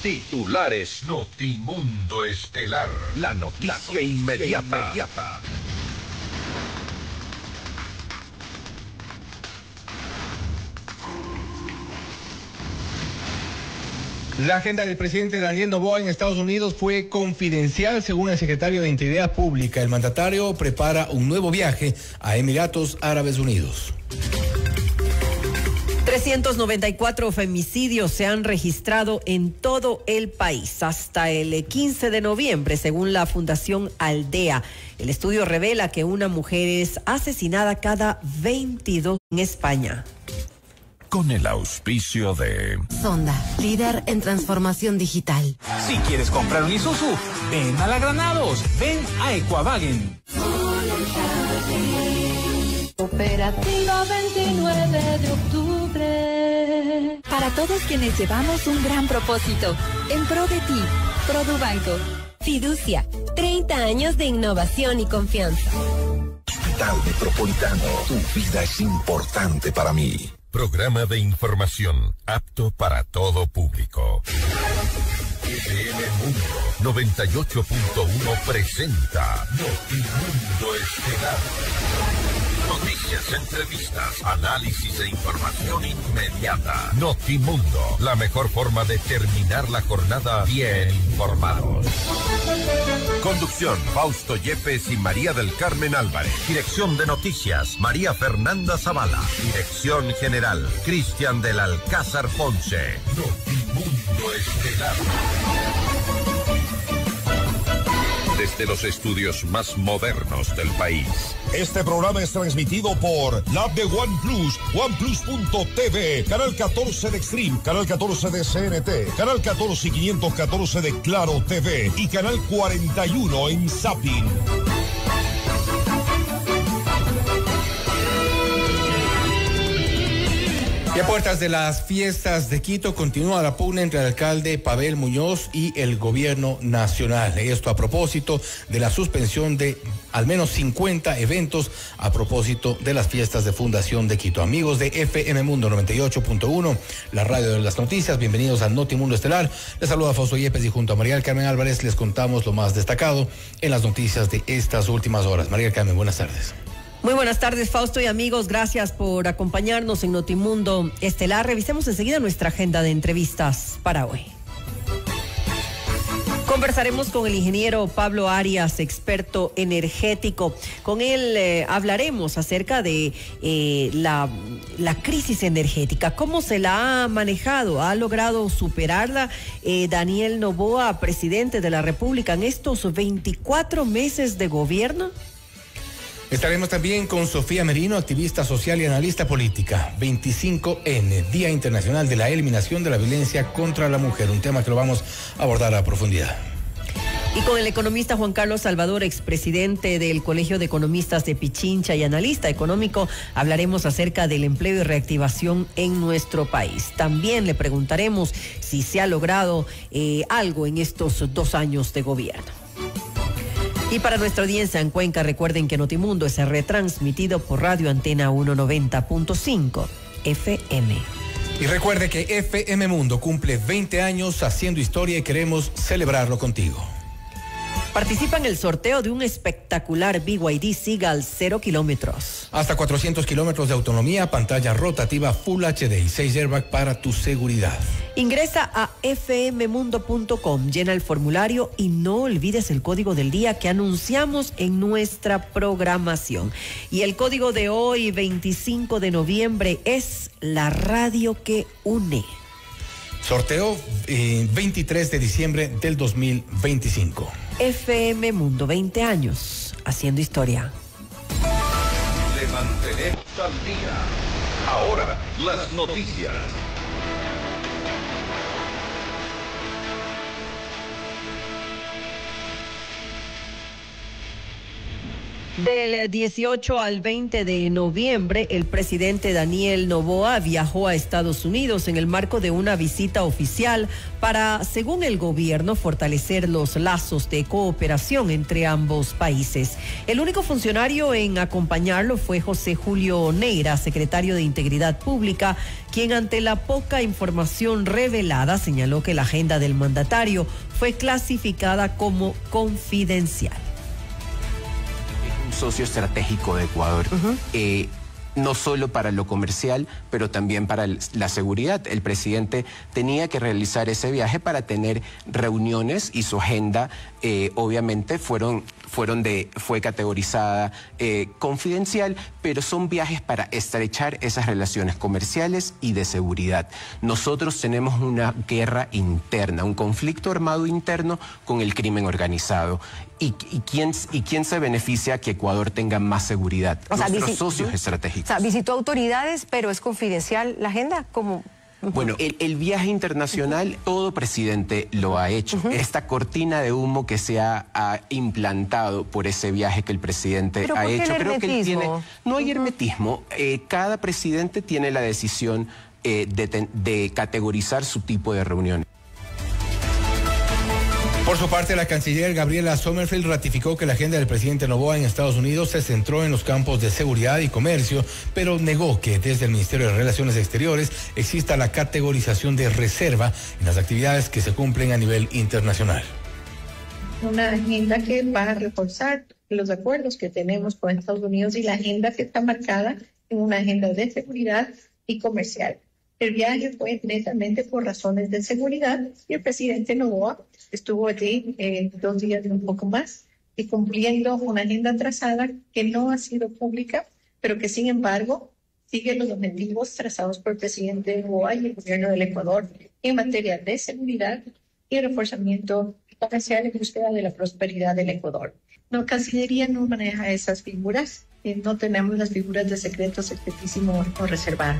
Titulares. Notimundo Estelar. La noticia inmediata. La agenda del presidente Daniel Noboa en Estados Unidos fue confidencial, según el secretario de Integridad Pública. El mandatario prepara un nuevo viaje a Emiratos Árabes Unidos. 394 femicidios se han registrado en todo el país hasta el 15 de noviembre, según la Fundación Aldea. El estudio revela que una mujer es asesinada cada 22 en España. Con el auspicio de Sonda, líder en transformación digital. Si quieres comprar un Isuzu, ven a la Granados, ven a Equavagen. Operativa 29 de octubre. Para todos quienes llevamos un gran propósito, en pro de ti, Produbanco. Fiducia, 30 años de innovación y confianza. Hospital Metropolitano, tu vida es importante para mí. Programa de información apto para todo público. FM Mundo 98.1 presenta Notimundo Estelar. Noticias, entrevistas, análisis e información inmediata. Notimundo, la mejor forma de terminar la jornada bien informados. Conducción, Fausto Yepes y María del Carmen Álvarez. Dirección de noticias, María Fernanda Zavala. Dirección general, Cristian del Alcázar Ponce. Notimundo Estelar. Desde los estudios más modernos del país. Este programa es transmitido por la app de OnePlus, OnePlus.tv, Canal 14 de Extreme, Canal 14 de CNT, Canal 14 y 514 de Claro TV y Canal 41 en Zapping. Y a puertas de las fiestas de Quito continúa la pugna entre el alcalde Pavel Muñoz y el gobierno nacional. Esto a propósito de la suspensión de al menos 50 eventos a propósito de las fiestas de Fundación de Quito. Amigos de FM Mundo 98.1, la radio de las noticias, bienvenidos a Notimundo Estelar. Les saluda Fausto Yepes y junto a María del Carmen Álvarez les contamos lo más destacado en las noticias de estas últimas horas. María del Carmen, buenas tardes. Muy buenas tardes, Fausto y amigos. Gracias por acompañarnos en Notimundo Estelar. Revisemos enseguida nuestra agenda de entrevistas para hoy. Conversaremos con el ingeniero Pablo Arias, experto energético. Con él hablaremos acerca de la crisis energética. ¿Cómo se la ha manejado? ¿Ha logrado superarla Daniel Noboa, presidente de la República, en estos 24 meses de gobierno? Estaremos también con Sofía Merino, activista social y analista política. 25N, Día Internacional de la Eliminación de la Violencia contra la Mujer, un tema que lo vamos a abordar a profundidad. Y con el economista Juan Carlos Salvador, expresidente del Colegio de Economistas de Pichincha y analista económico, hablaremos acerca del empleo y reactivación en nuestro país. También le preguntaremos si se ha logrado algo en estos 2 años de gobierno. Y para nuestra audiencia en Cuenca, recuerden que Notimundo es retransmitido por Radio Antena 190.5 FM. Y recuerde que FM Mundo cumple 20 años haciendo historia y queremos celebrarlo contigo. Participa en el sorteo de un espectacular BYD Seagull 0 kilómetros. Hasta 400 kilómetros de autonomía, pantalla rotativa Full HD y 6 airbags para tu seguridad. Ingresa a fmmundo.com, llena el formulario y no olvides el código del día que anunciamos en nuestra programación. Y el código de hoy, 25 de noviembre, es la radio que une. Sorteo 23 de diciembre del 2025. FM Mundo, 20 años haciendo historia. Le mantenemos al día. Ahora, las noticias. Del 18 al 20 de noviembre, el presidente Daniel Noboa viajó a Estados Unidos en el marco de una visita oficial para, según el gobierno, fortalecer los lazos de cooperación entre ambos países. El único funcionario en acompañarlo fue José Julio Neira, secretario de Integridad Pública, quien ante la poca información revelada señaló que la agenda del mandatario fue clasificada como confidencial. Socio estratégico de Ecuador, no solo para lo comercial, pero también para la seguridad. El presidente tenía que realizar ese viaje para tener reuniones y su agenda obviamente fue categorizada confidencial, pero son viajes para estrechar esas relaciones comerciales y de seguridad. Nosotros tenemos una guerra interna, un conflicto armado interno con el crimen organizado. ¿Y quién se beneficia que Ecuador tenga más seguridad? O sea, nuestros socios estratégicos. O sea, visitó autoridades, pero es confidencial la agenda, como... Bueno, el viaje internacional, todo presidente lo ha hecho. Esta cortina de humo que se ha implantado por ese viaje que el presidente ha hecho, creo que él tiene... No hay hermetismo. Cada presidente tiene la decisión de categorizar su tipo de reuniones. Por su parte, la canciller Gabriela Sommerfeld ratificó que la agenda del presidente Noboa en Estados Unidos se centró en los campos de seguridad y comercio, pero negó que desde el Ministerio de Relaciones Exteriores exista la categorización de reserva en las actividades que se cumplen a nivel internacional. Una agenda que va a reforzar los acuerdos que tenemos con Estados Unidos y la agenda que está marcada en una agenda de seguridad y comercial. El viaje fue netamente por razones de seguridad y el presidente Noboa estuvo allí 2 días y un poco más y cumpliendo una agenda trazada que no ha sido pública, pero que sin embargo sigue los objetivos trazados por el presidente Noboa y el gobierno del Ecuador en materia de seguridad y reforzamiento comercial en búsqueda de la prosperidad del Ecuador. La Cancillería no maneja esas figuras, no tenemos las figuras de secreto, secretísimo o reservado.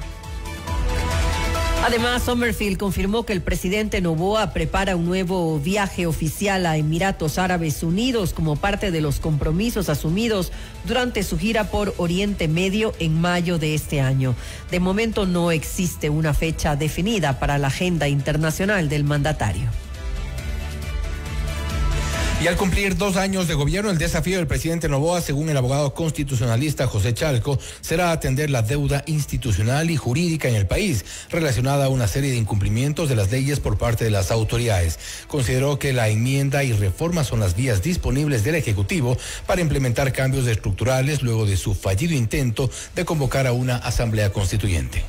Además, Sommerfeld confirmó que el presidente Noboa prepara un nuevo viaje oficial a Emiratos Árabes Unidos como parte de los compromisos asumidos durante su gira por Oriente Medio en mayo de este año. De momento no existe una fecha definida para la agenda internacional del mandatario. Y al cumplir 2 años de gobierno, el desafío del presidente Noboa, según el abogado constitucionalista José Chalco, será atender la deuda institucional y jurídica en el país, relacionada a una serie de incumplimientos de las leyes por parte de las autoridades. Consideró que la enmienda y reforma son las vías disponibles del Ejecutivo para implementar cambios estructurales luego de su fallido intento de convocar a una asamblea constituyente.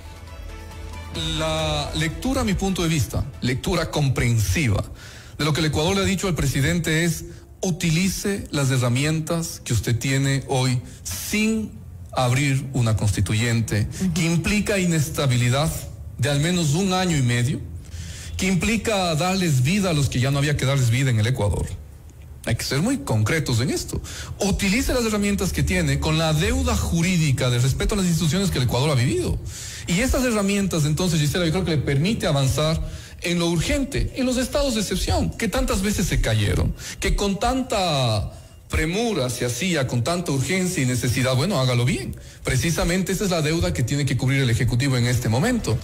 La lectura, a mi punto de vista, lectura comprensiva, de lo que el Ecuador le ha dicho al presidente es: utilice las herramientas que usted tiene hoy sin abrir una constituyente, que implica inestabilidad de al menos 1 año y medio, que implica darles vida a los que ya no había que darles vida en el Ecuador. Hay que ser muy concretos en esto. Utilice las herramientas que tiene con la deuda jurídica de respeto a las instituciones que el Ecuador ha vivido. Y estas herramientas, entonces, Gisela, yo creo que le permite avanzar en lo urgente, en los estados de excepción, que tantas veces se cayeron, que con tanta premura se hacía, con tanta urgencia y necesidad. Bueno, hágalo bien. Precisamente esa es la deuda que tiene que cubrir el Ejecutivo en este momento.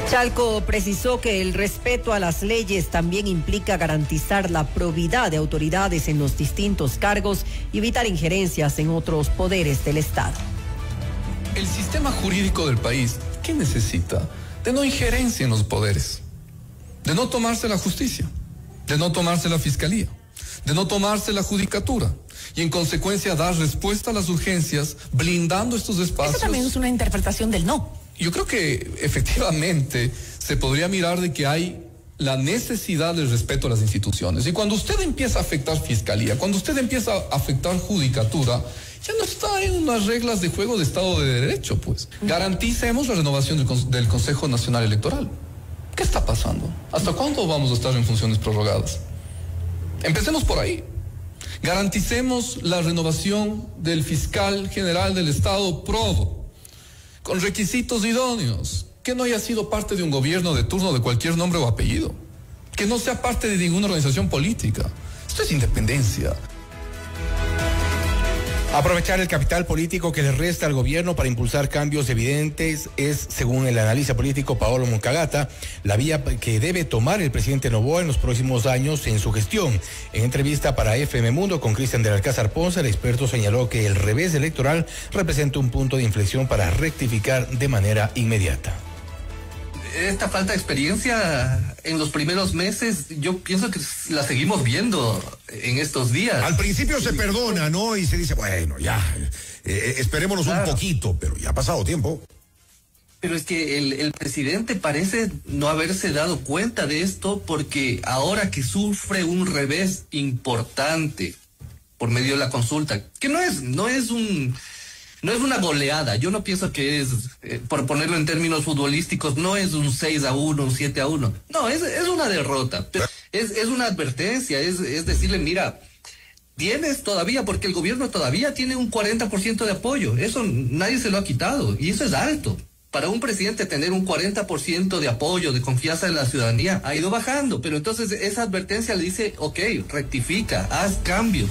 Chalco precisó que el respeto a las leyes también implica garantizar la probidad de autoridades en los distintos cargos y evitar injerencias en otros poderes del Estado. El sistema jurídico del país, ¿qué necesita? De no injerencia en los poderes, de no tomarse la justicia, de no tomarse la fiscalía, de no tomarse la judicatura y en consecuencia dar respuesta a las urgencias blindando estos espacios. Eso también es una interpretación del no. Yo creo que efectivamente se podría mirar de que hay la necesidad del respeto a las instituciones. Y cuando usted empieza a afectar fiscalía, cuando usted empieza a afectar judicatura, ya no está en unas reglas de juego de Estado de Derecho, pues. Garanticemos la renovación del Consejo Nacional Electoral. ¿Qué está pasando? ¿Hasta cuándo vamos a estar en funciones prorrogadas? Empecemos por ahí. Garanticemos la renovación del fiscal general del Estado Probo, con requisitos idóneos, que no haya sido parte de un gobierno de turno de cualquier nombre o apellido, que no sea parte de ninguna organización política. Esto es independencia. Aprovechar el capital político que le resta al gobierno para impulsar cambios evidentes es, según el analista político Paolo Moncagata, la vía que debe tomar el presidente Noboa en los próximos años en su gestión. En entrevista para FM Mundo con Cristian del Alcázar Ponce, el experto señaló que el revés electoral representa un punto de inflexión para rectificar de manera inmediata. Esta falta de experiencia en los primeros meses, yo pienso que la seguimos viendo en estos días. Al principio se perdona, ¿no? Y se dice, bueno, ya, esperémonos un poquito, pero ya ha pasado tiempo. Pero es que el presidente parece no haberse dado cuenta de esto, porque ahora que sufre un revés importante por medio de la consulta, que no es una goleada. Yo no pienso que es, por ponerlo en términos futbolísticos, no es un 6-1, un 7-1. No, es una derrota. Es una advertencia, es decirle, mira, tienes todavía, porque el gobierno todavía tiene un 40% de apoyo. Eso nadie se lo ha quitado, y eso es alto. Para un presidente tener un 40% de apoyo, de confianza de la ciudadanía, ha ido bajando. Pero entonces esa advertencia le dice, ok, rectifica, haz cambios.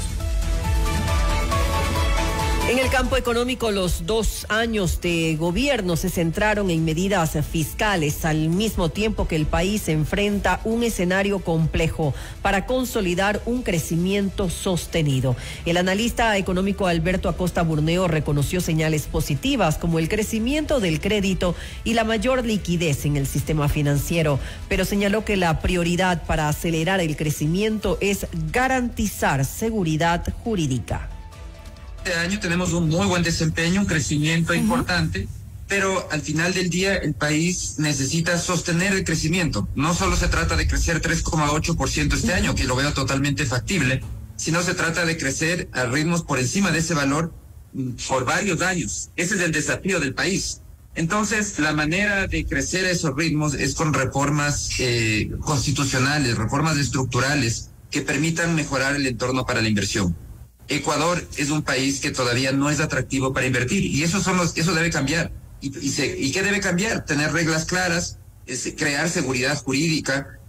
En el campo económico, los 2 años de gobierno se centraron en medidas fiscales, al mismo tiempo que el país enfrenta un escenario complejo para consolidar un crecimiento sostenido. El analista económico Alberto Acosta Burneo reconoció señales positivas como el crecimiento del crédito y la mayor liquidez en el sistema financiero, pero señaló que la prioridad para acelerar el crecimiento es garantizar seguridad jurídica. Este año tenemos un muy buen desempeño, un crecimiento importante, pero al final del día el país necesita sostener el crecimiento. No solo se trata de crecer 3,8% este año, que lo veo totalmente factible, sino se trata de crecer a ritmos por encima de ese valor por varios años. Ese es el desafío del país. Entonces, la manera de crecer a esos ritmos es con reformas constitucionales, reformas estructurales que permitan mejorar el entorno para la inversión. Ecuador es un país que todavía no es atractivo para invertir, y eso debe cambiar. ¿Y qué debe cambiar? Tener reglas claras, crear seguridad jurídica,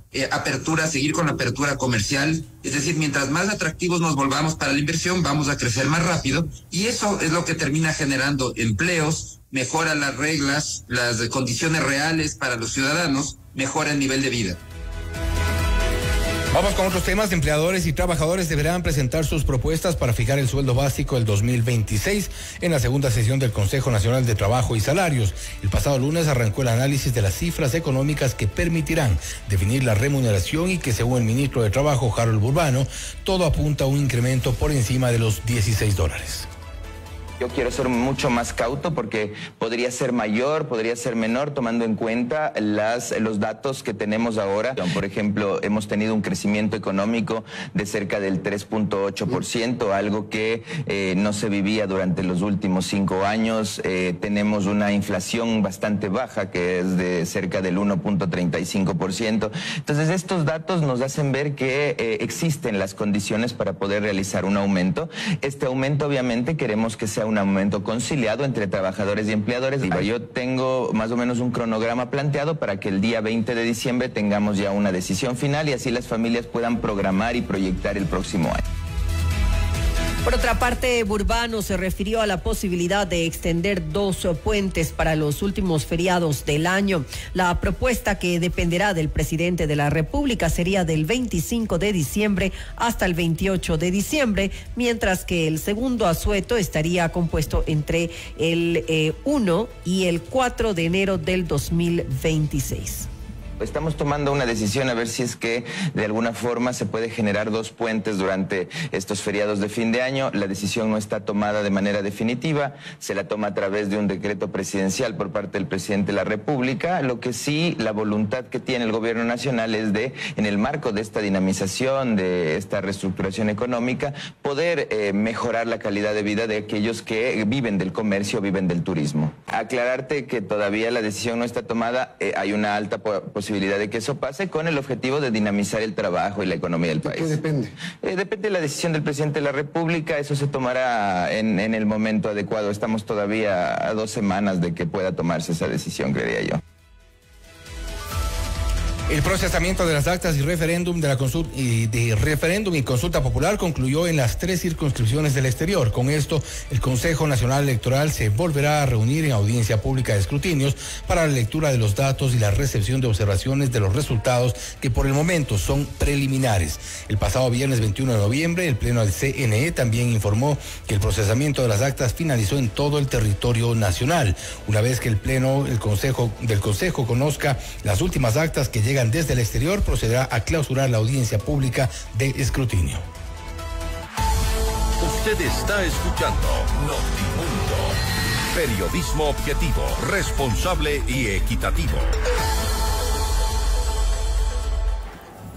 seguir con la apertura comercial. Es decir, mientras más atractivos nos volvamos para la inversión, vamos a crecer más rápido, y eso es lo que termina generando empleos, mejora las reglas, las condiciones reales para los ciudadanos, mejora el nivel de vida. Vamos con otros temas. Empleadores y trabajadores deberán presentar sus propuestas para fijar el sueldo básico del 2026 en la segunda sesión del Consejo Nacional de Trabajo y Salarios. El pasado lunes arrancó el análisis de las cifras económicas que permitirán definir la remuneración y que, según el ministro de Trabajo, Harold Burbano, todo apunta a un incremento por encima de los $16. Yo quiero ser mucho más cauto porque podría ser mayor, podría ser menor, tomando en cuenta los datos que tenemos ahora. Por ejemplo, hemos tenido un crecimiento económico de cerca del 3.8%, algo que no se vivía durante los últimos 5 años. Tenemos una inflación bastante baja, que es de cerca del 1.35%. Entonces, estos datos nos hacen ver que existen las condiciones para poder realizar un aumento. Este aumento, obviamente, queremos que sea un aumento conciliado entre trabajadores y empleadores. Yo tengo más o menos un cronograma planteado para que el día 20 de diciembre tengamos ya una decisión final y así las familias puedan programar y proyectar el próximo año. Por otra parte, Burbano se refirió a la posibilidad de extender 2 puentes para los últimos feriados del año. La propuesta, que dependerá del presidente de la República, sería del 25 de diciembre hasta el 28 de diciembre, mientras que el segundo asueto estaría compuesto entre el 1 y el 4 de enero del 2026. Estamos tomando una decisión a ver si es que de alguna forma se puede generar 2 puentes durante estos feriados de fin de año. La decisión no está tomada de manera definitiva, se la toma a través de un decreto presidencial por parte del presidente de la República. Lo que sí, la voluntad que tiene el gobierno nacional es de, en el marco de esta dinamización, de esta reestructuración económica, poder mejorar la calidad de vida de aquellos que viven del comercio, viven del turismo. Aclararte que todavía la decisión no está tomada, hay una alta posibilidad de que eso pase, con el objetivo de dinamizar el trabajo y la economía del país. ¿Qué depende? Depende de la decisión del presidente de la República. Eso se tomará en el momento adecuado. Estamos todavía a 2 semanas de que pueda tomarse esa decisión, creería yo. El procesamiento de las actas y referéndum y consulta popular concluyó en las 3 circunscripciones del exterior. Con esto, el Consejo Nacional Electoral se volverá a reunir en audiencia pública de escrutinios para la lectura de los datos y la recepción de observaciones de los resultados que por el momento son preliminares. El pasado viernes 21 de noviembre, el Pleno del CNE también informó que el procesamiento de las actas finalizó en todo el territorio nacional. Una vez que el Pleno del Consejo conozca las últimas actas que llegan desde el exterior, procederá a clausurar la audiencia pública de escrutinio. Usted está escuchando Notimundo. Periodismo objetivo, responsable y equitativo.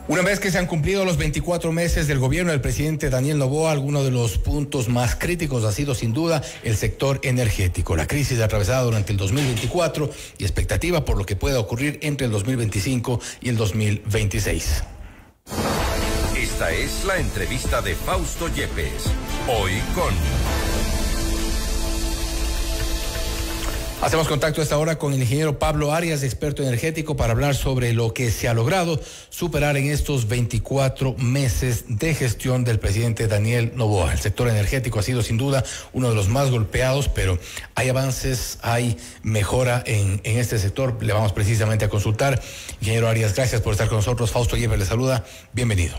Una vez que se han cumplido los 24 meses del gobierno del presidente Daniel Noboa, alguno de los puntos más críticos ha sido sin duda el sector energético. La crisis atravesada durante el 2024 y expectativa por lo que pueda ocurrir entre el 2025 y el 2026. Esta es la entrevista de Fausto Yepes. Hoy con... Hacemos contacto a esta hora con el ingeniero Pablo Arias, experto energético, para hablar sobre lo que se ha logrado superar en estos 24 meses de gestión del presidente Daniel Noboa. El sector energético ha sido sin duda uno de los más golpeados, pero hay avances, hay mejora en este sector. Le vamos precisamente a consultar. Ingeniero Arias, gracias por estar con nosotros. Fausto Yepes le saluda. Bienvenido.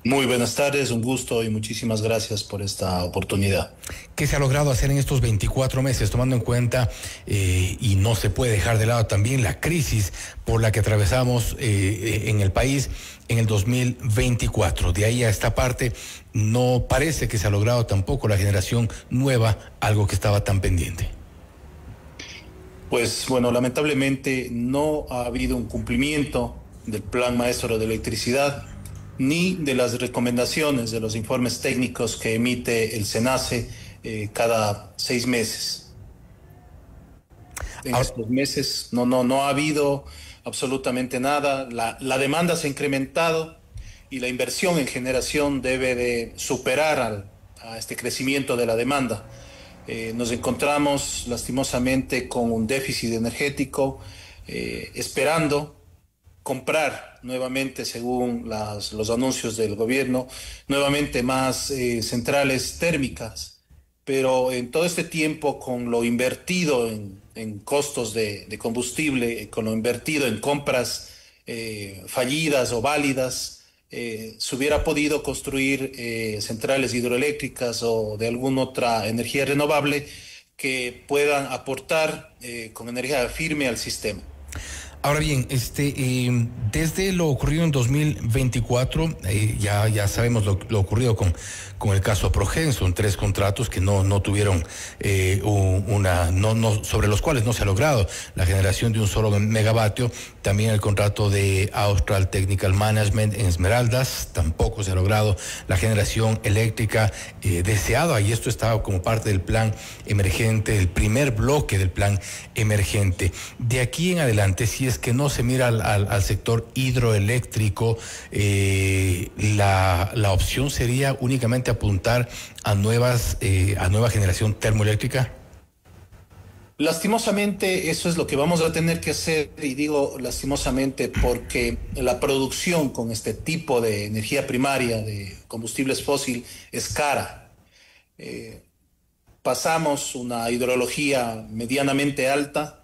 Muy buenas tardes, un gusto y muchísimas gracias por esta oportunidad. ¿Qué se ha logrado hacer en estos 24 meses, tomando en cuenta, y no se puede dejar de lado también, la crisis por la que atravesamos en el país en el 2024? De ahí a esta parte no parece que se ha logrado tampoco la generación nueva, algo que estaba tan pendiente. Pues bueno, lamentablemente no ha habido un cumplimiento del Plan Maestro de Electricidad, ni de las recomendaciones de los informes técnicos que emite el SENACE cada 6 meses. En estos meses no ha habido absolutamente nada. La demanda se ha incrementado y la inversión en generación debe de superar a este crecimiento de la demanda. Nos encontramos lastimosamente con un déficit energético, esperando comprar nuevamente, según los anuncios del gobierno, nuevamente más centrales térmicas, pero en todo este tiempo, con lo invertido en costos de combustible, con lo invertido en compras fallidas o válidas, se hubiera podido construir centrales hidroeléctricas o de alguna otra energía renovable que puedan aportar con energía firme al sistema. Ahora bien, desde lo ocurrido en 2024, ya sabemos lo ocurrido con el caso Progen. Son 3 contratos que no tuvieron sobre los cuales no se ha logrado la generación de un solo megavatio. También el contrato de Austral Technical Management en Esmeraldas, tampoco se ha logrado la generación eléctrica deseada, y esto estaba como parte del plan emergente, el primer bloque del plan emergente. De aquí en adelante, si es que no se mira al sector hidroeléctrico, la opción sería únicamente apuntar a nueva generación termoeléctrica. Lastimosamente eso es lo que vamos a tener que hacer, y digo lastimosamente porque la producción con este tipo de energía primaria de combustibles fósiles es cara. Pasamos una hidrología medianamente alta.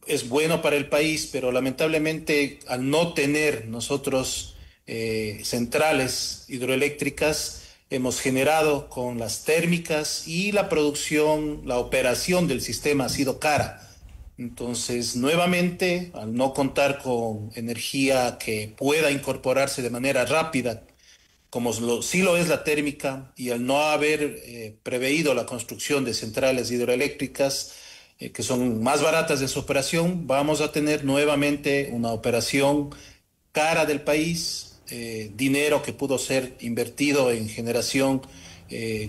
Es bueno para el país, pero lamentablemente al no tener nosotros centrales hidroeléctricas, hemos generado con las térmicas, y la producción, la operación del sistema ha sido cara. Entonces, nuevamente, al no contar con energía que pueda incorporarse de manera rápida, como sí lo es la térmica, y al no haber preveído la construcción de centrales hidroeléctricas, que son más baratas de su operación, vamos a tener nuevamente una operación cara del país, dinero que pudo ser invertido en generación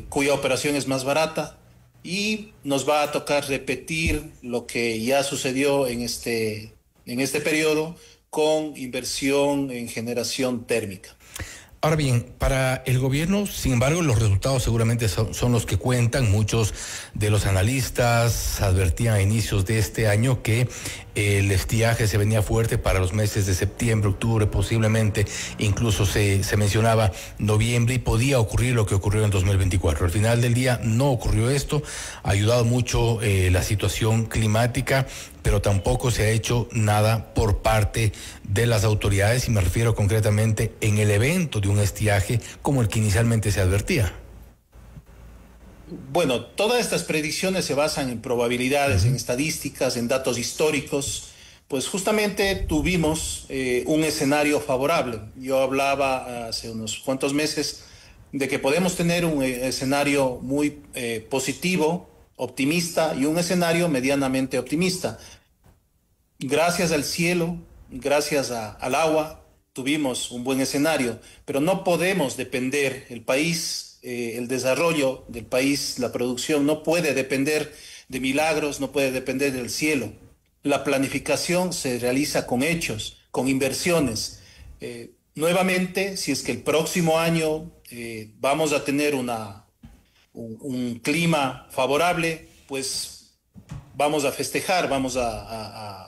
cuya operación es más barata, y nos va a tocar repetir lo que ya sucedió en este periodo con inversión en generación térmica. Ahora bien, para el gobierno, sin embargo, los resultados seguramente son los que cuentan. Muchos de los analistas advertían a inicios de este año que el estiaje se venía fuerte para los meses de septiembre, octubre, posiblemente incluso se mencionaba noviembre, y podía ocurrir lo que ocurrió en 2024. Al final del día no ocurrió esto, ha ayudado mucho la situación climática, pero tampoco se ha hecho nada por parte de las autoridades, y me refiero concretamente en el evento de un estiaje como el que inicialmente se advertía. Bueno, todas estas predicciones se basan en probabilidades, en estadísticas, en datos históricos. Pues justamente tuvimos un escenario favorable. Yo hablaba hace unos cuantos meses de que podemos tener un escenario muy positivo, optimista, y un escenario medianamente optimista. Gracias al cielo, gracias al agua, tuvimos un buen escenario, pero no podemos depender, el país, el desarrollo del país, la producción, no puede depender de milagros, no puede depender del cielo. La planificación se realiza con hechos, con inversiones. Nuevamente, si es que el próximo año vamos a tener un clima favorable, pues vamos a festejar, vamos a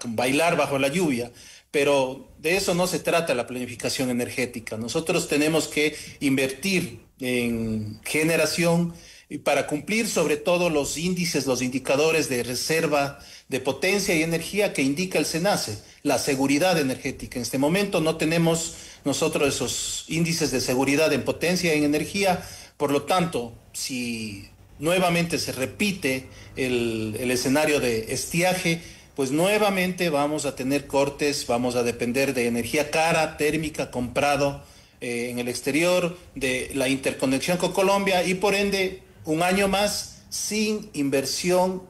bailar bajo la lluvia, pero de eso no se trata la planificación energética. Nosotros tenemos que invertir en generación y para cumplir sobre todo los índices, los indicadores de reserva de potencia y energía que indica el SENACE, la seguridad energética. En este momento no tenemos nosotros esos índices de seguridad en potencia y en energía, por lo tanto, si nuevamente se repite el escenario de estiaje, pues nuevamente vamos a tener cortes, vamos a depender de energía cara, térmica, comprado en el exterior, de la interconexión con Colombia, y por ende un año más sin inversión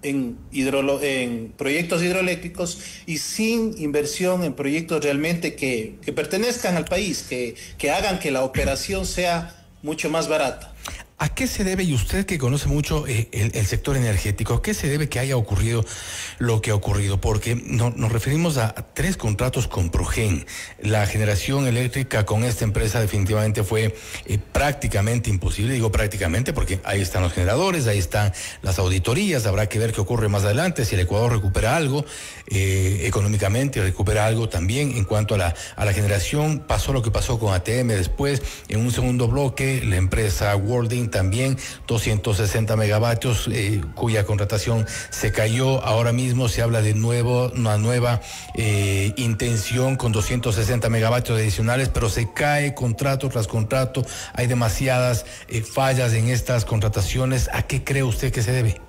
en proyectos hidroeléctricos y sin inversión en proyectos realmente que pertenezcan al país, que hagan que la operación sea mucho más barata. ¿A qué se debe, y usted que conoce mucho el sector energético, a qué se debe que haya ocurrido lo que ha ocurrido? Porque nos referimos a 3 contratos con Progen. La generación eléctrica con esta empresa definitivamente fue prácticamente imposible. Digo prácticamente porque ahí están los generadores, ahí están las auditorías, habrá que ver qué ocurre más adelante, si el Ecuador recupera algo económicamente, recupera algo también en cuanto a la generación. Pasó lo que pasó con ATM después, en un segundo bloque, la empresa Worlding también, 260 megavatios, cuya contratación se cayó. Ahora mismo se habla de una nueva intención con 260 megavatios adicionales, pero se cae contrato tras contrato. Hay demasiadas fallas en estas contrataciones. ¿A qué cree usted que se debe?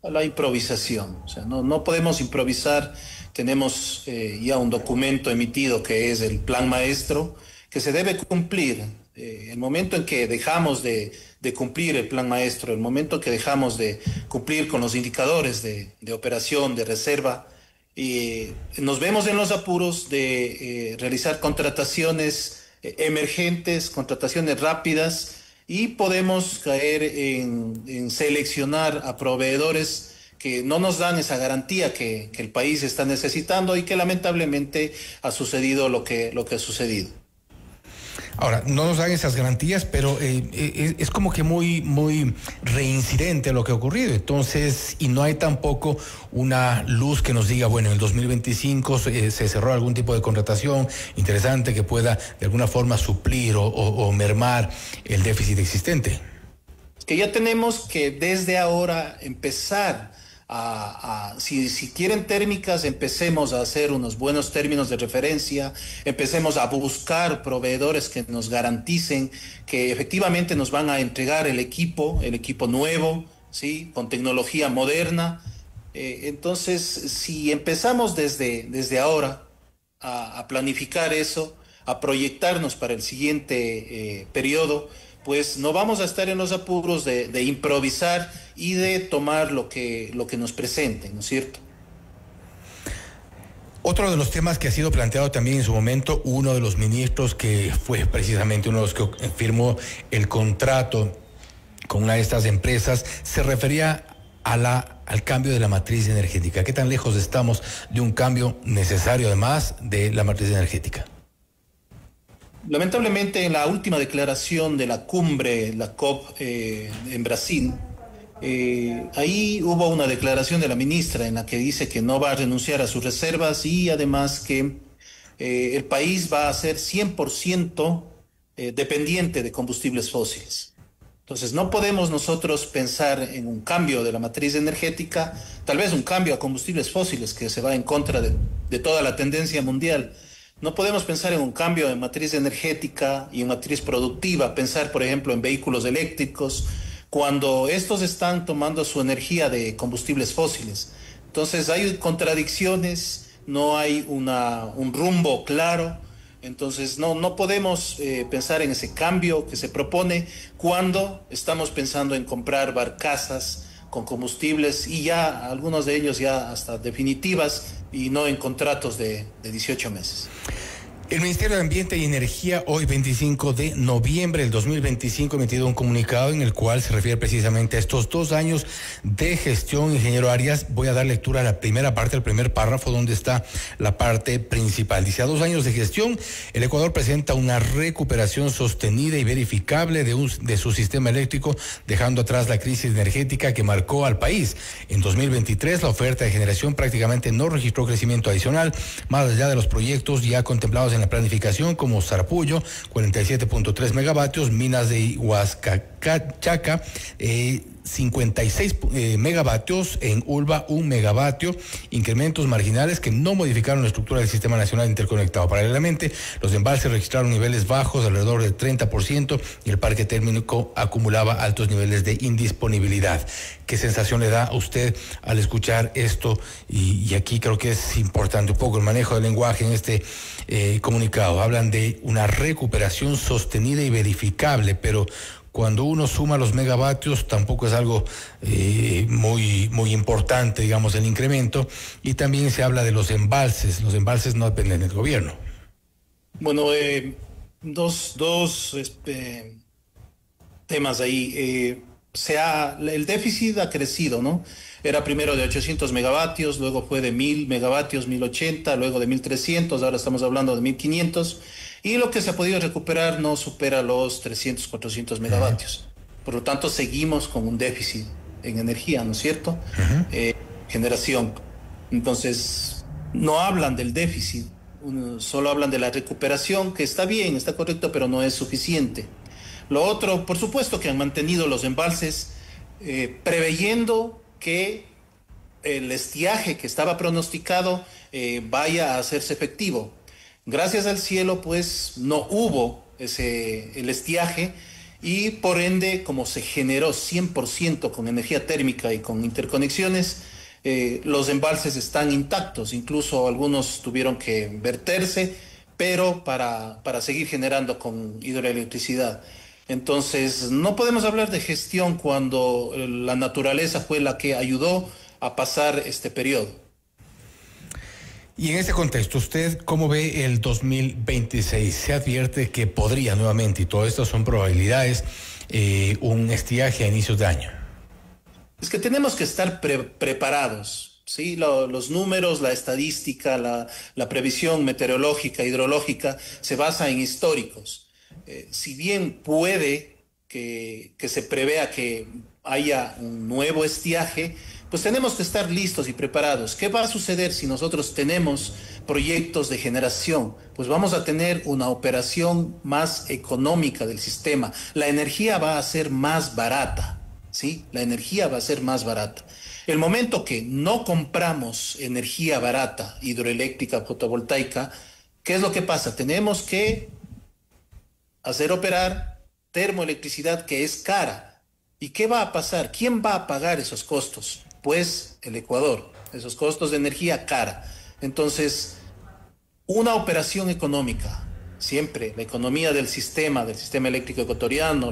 A la improvisación. O sea, no podemos improvisar. Tenemos ya un documento emitido que es el Plan Maestro, que se debe cumplir. El momento en que dejamos de cumplir el Plan Maestro, el momento que dejamos de cumplir con los indicadores de operación, de reserva, nos vemos en los apuros de realizar contrataciones emergentes, contrataciones rápidas, y podemos caer en seleccionar a proveedores que no nos dan esa garantía que el país está necesitando, y que lamentablemente ha sucedido lo que ha sucedido. Ahora, no nos dan esas garantías, pero es como que muy reincidente lo que ha ocurrido. Entonces, y no hay tampoco una luz que nos diga, bueno, en el 2025 se cerró algún tipo de contratación interesante que pueda de alguna forma suplir o mermar el déficit existente. Que ya tenemos que desde ahora empezar si quieren térmicas, empecemos a hacer unos buenos términos de referencia, empecemos a buscar proveedores que nos garanticen que efectivamente nos van a entregar el equipo nuevo, ¿sí? Con tecnología moderna. Entonces, si empezamos desde ahora a planificar eso, a proyectarnos para el siguiente periodo, pues no vamos a estar en los apuros de improvisar y de tomar lo que nos presenten, ¿no es cierto? Otro de los temas que ha sido planteado también en su momento, uno de los ministros que fue precisamente uno de los que firmó el contrato con una de estas empresas, se refería al cambio de la matriz energética. ¿Qué tan lejos estamos de un cambio necesario además de la matriz energética? Lamentablemente, en la última declaración de la cumbre, la COP en Brasil, ahí hubo una declaración de la ministra en la que dice que no va a renunciar a sus reservas y además que el país va a ser 100% dependiente de combustibles fósiles. Entonces, no podemos nosotros pensar en un cambio de la matriz energética, tal vez un cambio a combustibles fósiles que se va en contra de toda la tendencia mundial. No podemos pensar en un cambio de matriz energética y en matriz productiva, pensar, por ejemplo, en vehículos eléctricos, cuando estos están tomando su energía de combustibles fósiles. Entonces, hay contradicciones, no hay un rumbo claro. Entonces no podemos pensar en ese cambio que se propone cuando estamos pensando en comprar barcazas con combustibles y ya algunos de ellos ya hasta definitivas y no en contratos de 18 meses. El Ministerio de Ambiente y Energía hoy 25 de noviembre del 2025 ha emitido un comunicado en el cual se refiere precisamente a estos 2 años de gestión. Ingeniero Arias, voy a dar lectura a la primera parte, al primer párrafo donde está la parte principal. Dice, a 2 años de gestión, el Ecuador presenta una recuperación sostenida y verificable de su sistema eléctrico, dejando atrás la crisis energética que marcó al país. En 2023, la oferta de generación prácticamente no registró crecimiento adicional, más allá de los proyectos ya contemplados en la planificación como Sarapullo, 47.3 megavatios, Minas de Huascachaca, 56 megavatios, en Ulva 1 megavatio, incrementos marginales que no modificaron la estructura del Sistema Nacional Interconectado. Paralelamente, los embalses registraron niveles bajos, alrededor del 30%, y el parque térmico acumulaba altos niveles de indisponibilidad. ¿Qué sensación le da a usted al escuchar esto? Y aquí creo que es importante un poco el manejo del lenguaje en este comunicado. Hablan de una recuperación sostenida y verificable, pero cuando uno suma los megavatios tampoco es algo muy importante, digamos, el incremento. Y también se habla de los embalses. Los embalses no dependen del gobierno. Bueno, dos temas ahí. El déficit ha crecido, ¿no? Era primero de 800 megavatios, luego fue de 1000 megavatios, 1080, luego de 1300, ahora estamos hablando de 1500. Y lo que se ha podido recuperar no supera los 300, 400 megavatios. Por lo tanto, seguimos con un déficit en energía, ¿no es cierto? Generación. Entonces, no hablan del déficit, solo hablan de la recuperación, que está bien, está correcto, pero no es suficiente. Lo otro, por supuesto que han mantenido los embalses preveyendo que el estiaje que estaba pronosticado vaya a hacerse efectivo. Gracias al cielo, pues, no hubo el estiaje y, por ende, como se generó 100% con energía térmica y con interconexiones, los embalses están intactos. Incluso algunos tuvieron que verterse, pero para seguir generando con hidroelectricidad. Entonces, no podemos hablar de gestión cuando la naturaleza fue la que ayudó a pasar este periodo. Y en ese contexto, ¿usted cómo ve el 2026? Se advierte que podría nuevamente, y todo esto son probabilidades, un estiaje a inicios de año. Es que tenemos que estar preparados, ¿sí? Los números, la estadística, la previsión meteorológica, hidrológica, se basa en históricos. Si bien puede que se prevea que haya un nuevo estiaje, pues tenemos que estar listos y preparados. ¿Qué va a suceder si nosotros tenemos proyectos de generación? Pues vamos a tener una operación más económica del sistema. La energía va a ser más barata, ¿sí? La energía va a ser más barata. El momento que no compramos energía barata, hidroeléctrica, fotovoltaica, ¿qué es lo que pasa? Tenemos que hacer operar termoelectricidad que es cara. ¿Y qué va a pasar? ¿Quién va a pagar esos costos? Pues el Ecuador, esos costos de energía cara. Entonces, una operación económica, siempre la economía del sistema eléctrico ecuatoriano,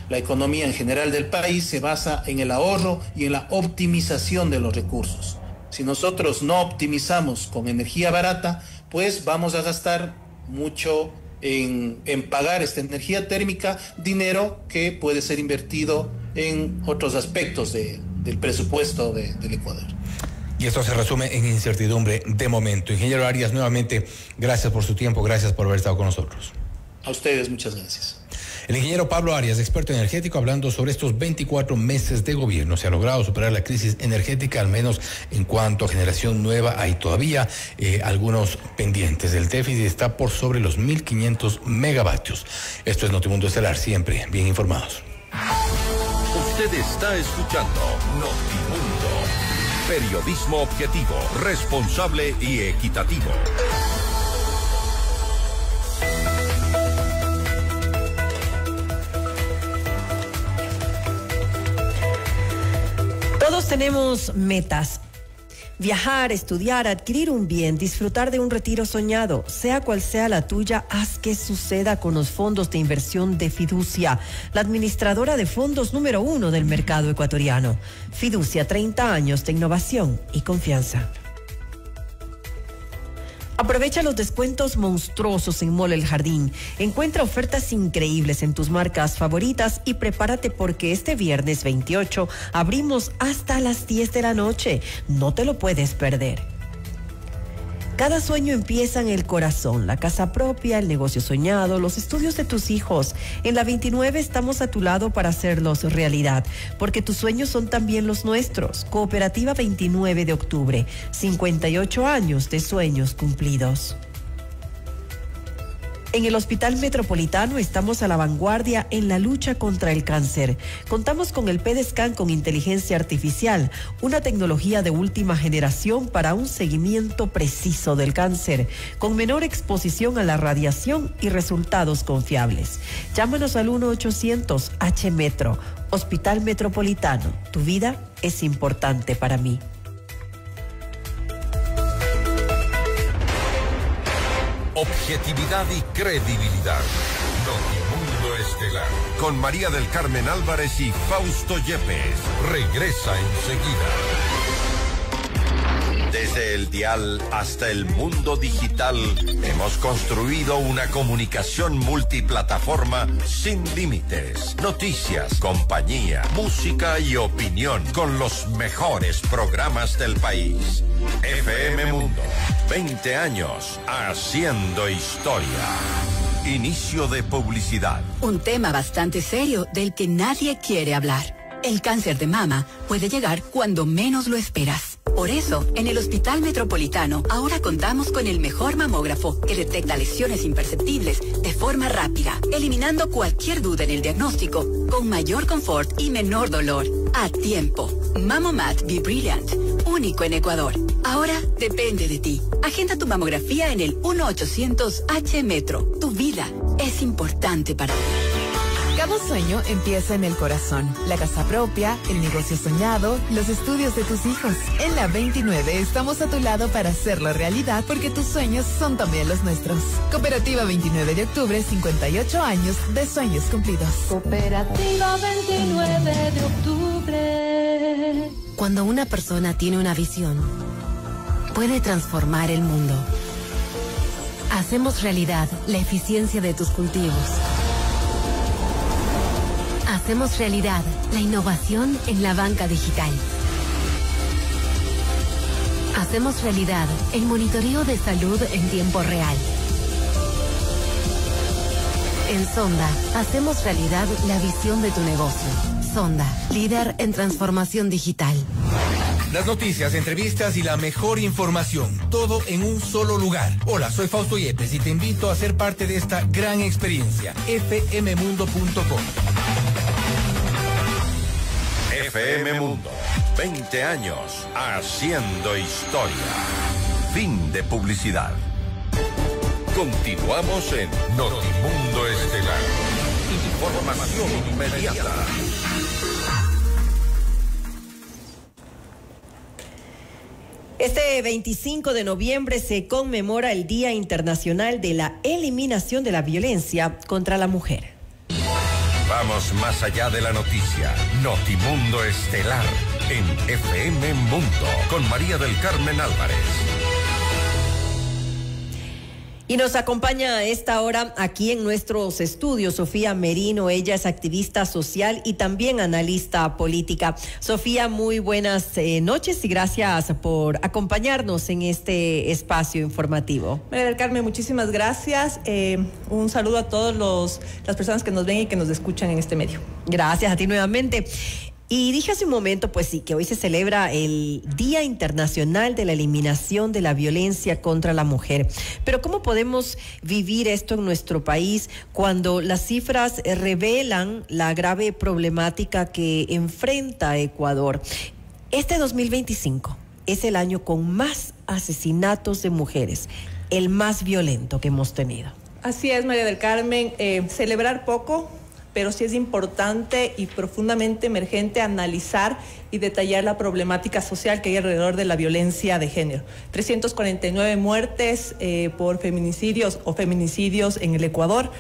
la economía en general del país se basa en el ahorro y en la optimización de los recursos. Si nosotros no optimizamos con energía barata, pues vamos a gastar mucho en pagar esta energía térmica, dinero que puede ser invertido en otros aspectos del presupuesto del Ecuador. Y esto se resume en incertidumbre de momento. Ingeniero Arias, nuevamente, gracias por su tiempo, gracias por haber estado con nosotros. A ustedes, muchas gracias. El ingeniero Pablo Arias, experto energético, hablando sobre estos 24 meses de gobierno. Se ha logrado superar la crisis energética, al menos en cuanto a generación nueva. Hay todavía algunos pendientes. El déficit está por sobre los 1.500 megavatios. Esto es Notimundo Estelar, siempre bien informados. Usted está escuchando Notimundo. Periodismo objetivo, responsable y equitativo. Todos tenemos metas. Viajar, estudiar, adquirir un bien, disfrutar de un retiro soñado. Sea cual sea la tuya, haz que suceda con los fondos de inversión de Fiducia, la administradora de fondos número 1 del mercado ecuatoriano. Fiducia, 30 años de innovación y confianza. Aprovecha los descuentos monstruosos en Mall El Jardín. Encuentra ofertas increíbles en tus marcas favoritas y prepárate porque este viernes 28 abrimos hasta las 10 de la noche. No te lo puedes perder. Cada sueño empieza en el corazón, la casa propia, el negocio soñado, los estudios de tus hijos. En la 29 estamos a tu lado para hacerlos realidad, porque tus sueños son también los nuestros. Cooperativa 29 de octubre, 58 años de sueños cumplidos. En el Hospital Metropolitano estamos a la vanguardia en la lucha contra el cáncer. Contamos con el PET-Scan con inteligencia artificial, una tecnología de última generación para un seguimiento preciso del cáncer, con menor exposición a la radiación y resultados confiables. Llámanos al 1-800-H-Metro. Hospital Metropolitano. Tu vida es importante para mí. Objetividad y credibilidad. Notimundo Estelar. Con María del Carmen Álvarez y Fausto Yepes. Regresa enseguida. Desde el dial hasta el mundo digital, hemos construido una comunicación multiplataforma sin límites. Noticias, compañía, música y opinión con los mejores programas del país. FM Mundo, 20 años haciendo historia. Inicio de publicidad. Un tema bastante serio del que nadie quiere hablar. El cáncer de mama puede llegar cuando menos lo esperas. Por eso, en el Hospital Metropolitano, ahora contamos con el mejor mamógrafo que detecta lesiones imperceptibles de forma rápida, eliminando cualquier duda en el diagnóstico, con mayor confort y menor dolor. A tiempo. Mamomat Be Brilliant, único en Ecuador. Ahora depende de ti. Agenda tu mamografía en el 1-800-H-Metro. Tu vida es importante para ti. Cada sueño empieza en el corazón. La casa propia, el negocio soñado, los estudios de tus hijos. En la 29 estamos a tu lado para hacerlo realidad porque tus sueños son también los nuestros. Cooperativa 29 de octubre, 58 años de sueños cumplidos. Cooperativa 29 de octubre. Cuando una persona tiene una visión, puede transformar el mundo. Hacemos realidad la eficiencia de tus cultivos. Hacemos realidad la innovación en la banca digital. Hacemos realidad el monitoreo de salud en tiempo real. En Sonda, hacemos realidad la visión de tu negocio. Sonda, líder en transformación digital. Las noticias, entrevistas y la mejor información, todo en un solo lugar. Hola, soy Fausto Yepes y te invito a ser parte de esta gran experiencia. fmmundo.com. FM Mundo, 20 años haciendo historia. Fin de publicidad. Continuamos en Notimundo Estelar. Información inmediata. Este 25 de noviembre se conmemora el Día Internacional de la Eliminación de la Violencia contra la Mujer. Vamos más allá de la noticia. Notimundo Estelar en FM Mundo con María del Carmen Álvarez. Y nos acompaña a esta hora aquí en nuestros estudios Sofía Merino. Ella es activista social y también analista política. Sofía, muy buenas noches y gracias por acompañarnos en este espacio informativo. María del Carmen, muchísimas gracias. Un saludo a todas las personas que nos ven y que nos escuchan en este medio. Gracias a ti nuevamente. Y dije hace un momento, pues sí, que hoy se celebra el Día Internacional de la Eliminación de la Violencia contra la Mujer. Pero ¿cómo podemos vivir esto en nuestro país cuando las cifras revelan la grave problemática que enfrenta Ecuador? Este 2025 es el año con más asesinatos de mujeres, el más violento que hemos tenido. Así es, María del Carmen. Celebrar poco, pero sí es importante y profundamente emergente analizar y detallar la problemática social que hay alrededor de la violencia de género. 349 muertes por feminicidios o feminicidios en el Ecuador,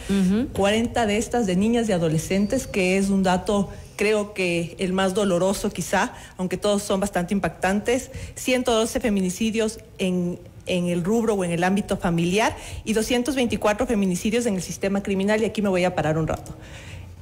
40 de estas de niñas y adolescentes, que es un dato creo que el más doloroso quizá, aunque todos son bastante impactantes, 112 feminicidios en el rubro o en el ámbito familiar y 224 feminicidios en el sistema criminal, y aquí me voy a parar un rato.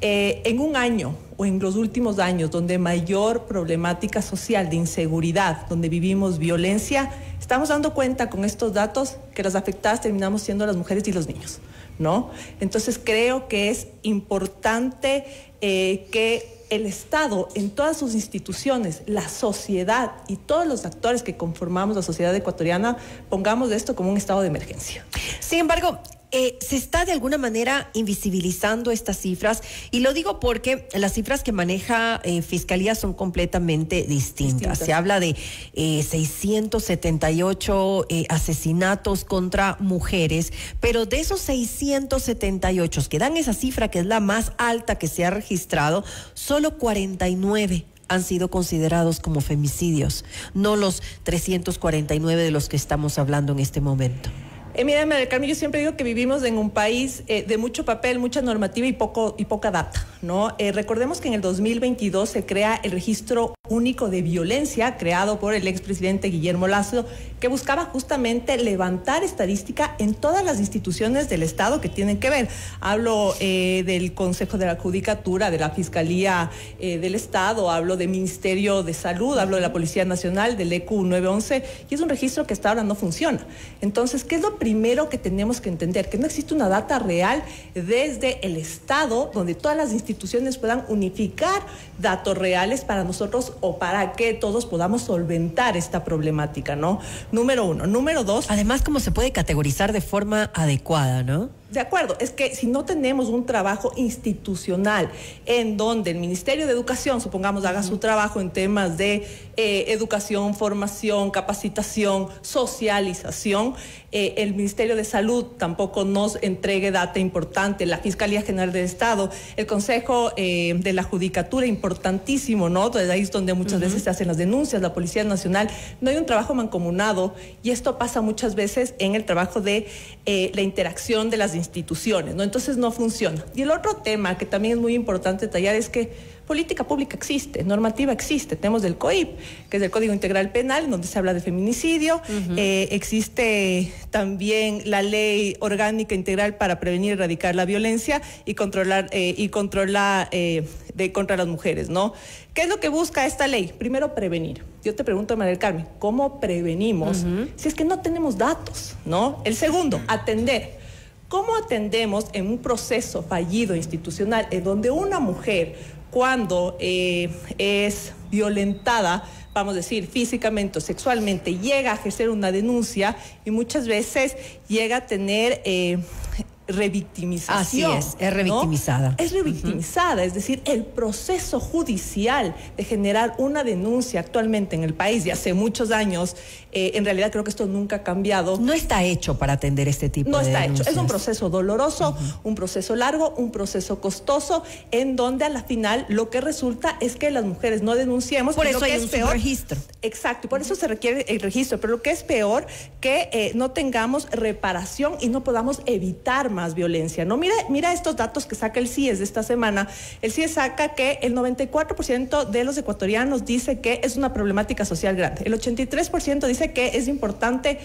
En un año o en los últimos años donde mayor problemática social de inseguridad, donde vivimos violencia, estamos dando cuenta con estos datos que las afectadas terminamos siendo las mujeres y los niños, ¿no? Entonces creo que es importante que el Estado, en todas sus instituciones, la sociedad y todos los actores que conformamos la sociedad ecuatoriana, pongamos esto como un estado de emergencia. Sin embargo, se está de alguna manera invisibilizando estas cifras, y lo digo porque las cifras que maneja Fiscalía son completamente distintas. Se habla de 678 asesinatos contra mujeres, pero de esos 678 que dan esa cifra, que es la más alta que se ha registrado, solo 49 han sido considerados como femicidios, no los 349 de los que estamos hablando en este momento. Mira, María del Carmen, yo siempre digo que vivimos en un país de mucho papel, mucha normativa y poca data, ¿no? Recordemos que en el 2022 se crea el Registro Único de Violencia, creado por el expresidente Guillermo Lasso, que buscaba justamente levantar estadística en todas las instituciones del Estado que tienen que ver. Hablo del Consejo de la Judicatura, de la Fiscalía del Estado, hablo del Ministerio de Salud, hablo de la Policía Nacional, del EQ 911, y es un registro que hasta ahora no funciona. Entonces, ¿qué es lo primero que tenemos que entender? Que no existe una data real desde el Estado donde todas las instituciones puedan unificar datos reales para nosotros o para que todos podamos solventar esta problemática, ¿no? Número uno. Número dos. Además, ¿cómo se puede categorizar de forma adecuada, no? De acuerdo, es que si no tenemos un trabajo institucional en donde el Ministerio de Educación, supongamos, haga su trabajo en temas de educación, formación, capacitación, socialización, el Ministerio de Salud tampoco nos entregue data importante, la Fiscalía General del Estado, el Consejo de la Judicatura, importantísimo, ¿no? Entonces ahí es donde muchas veces se hacen las denuncias, la Policía Nacional, no hay un trabajo mancomunado, y esto pasa muchas veces en el trabajo de la interacción de las instituciones, ¿no? Entonces no funciona. Y el otro tema que también es muy importante detallar es que política pública existe, normativa existe. Tenemos el COIP, que es el Código Integral Penal, donde se habla de feminicidio. Existe también la Ley Orgánica Integral para prevenir y erradicar la violencia y controlar contra las mujeres, ¿no? ¿Qué es lo que busca esta ley? Primero, prevenir. Yo te pregunto, María del Carmen, ¿cómo prevenimos si es que no tenemos datos, ¿no? El segundo, atender. ¿Cómo atendemos en un proceso fallido institucional en donde una mujer, cuando es violentada, vamos a decir, físicamente o sexualmente, llega a ejercer una denuncia y muchas veces llega a tener revictimización? Así es revictimizada. ¿No? Es revictimizada, es decir, el proceso judicial de generar una denuncia actualmente en el país de hace muchos años, en realidad creo que esto nunca ha cambiado. No está hecho para atender este tipo de denuncias. No está hecho, es un proceso doloroso, un proceso largo, un proceso costoso, en donde a la final lo que resulta es que las mujeres no denunciemos. Por eso hay un subregistro. Exacto, y por eso se requiere el registro, pero lo que es peor, que no tengamos reparación y no podamos evitar más violencia, ¿no? Mira estos datos que saca el CIES de esta semana. El CIES saca que el 94% de los ecuatorianos dice que es una problemática social grande. El 83% dice que es importante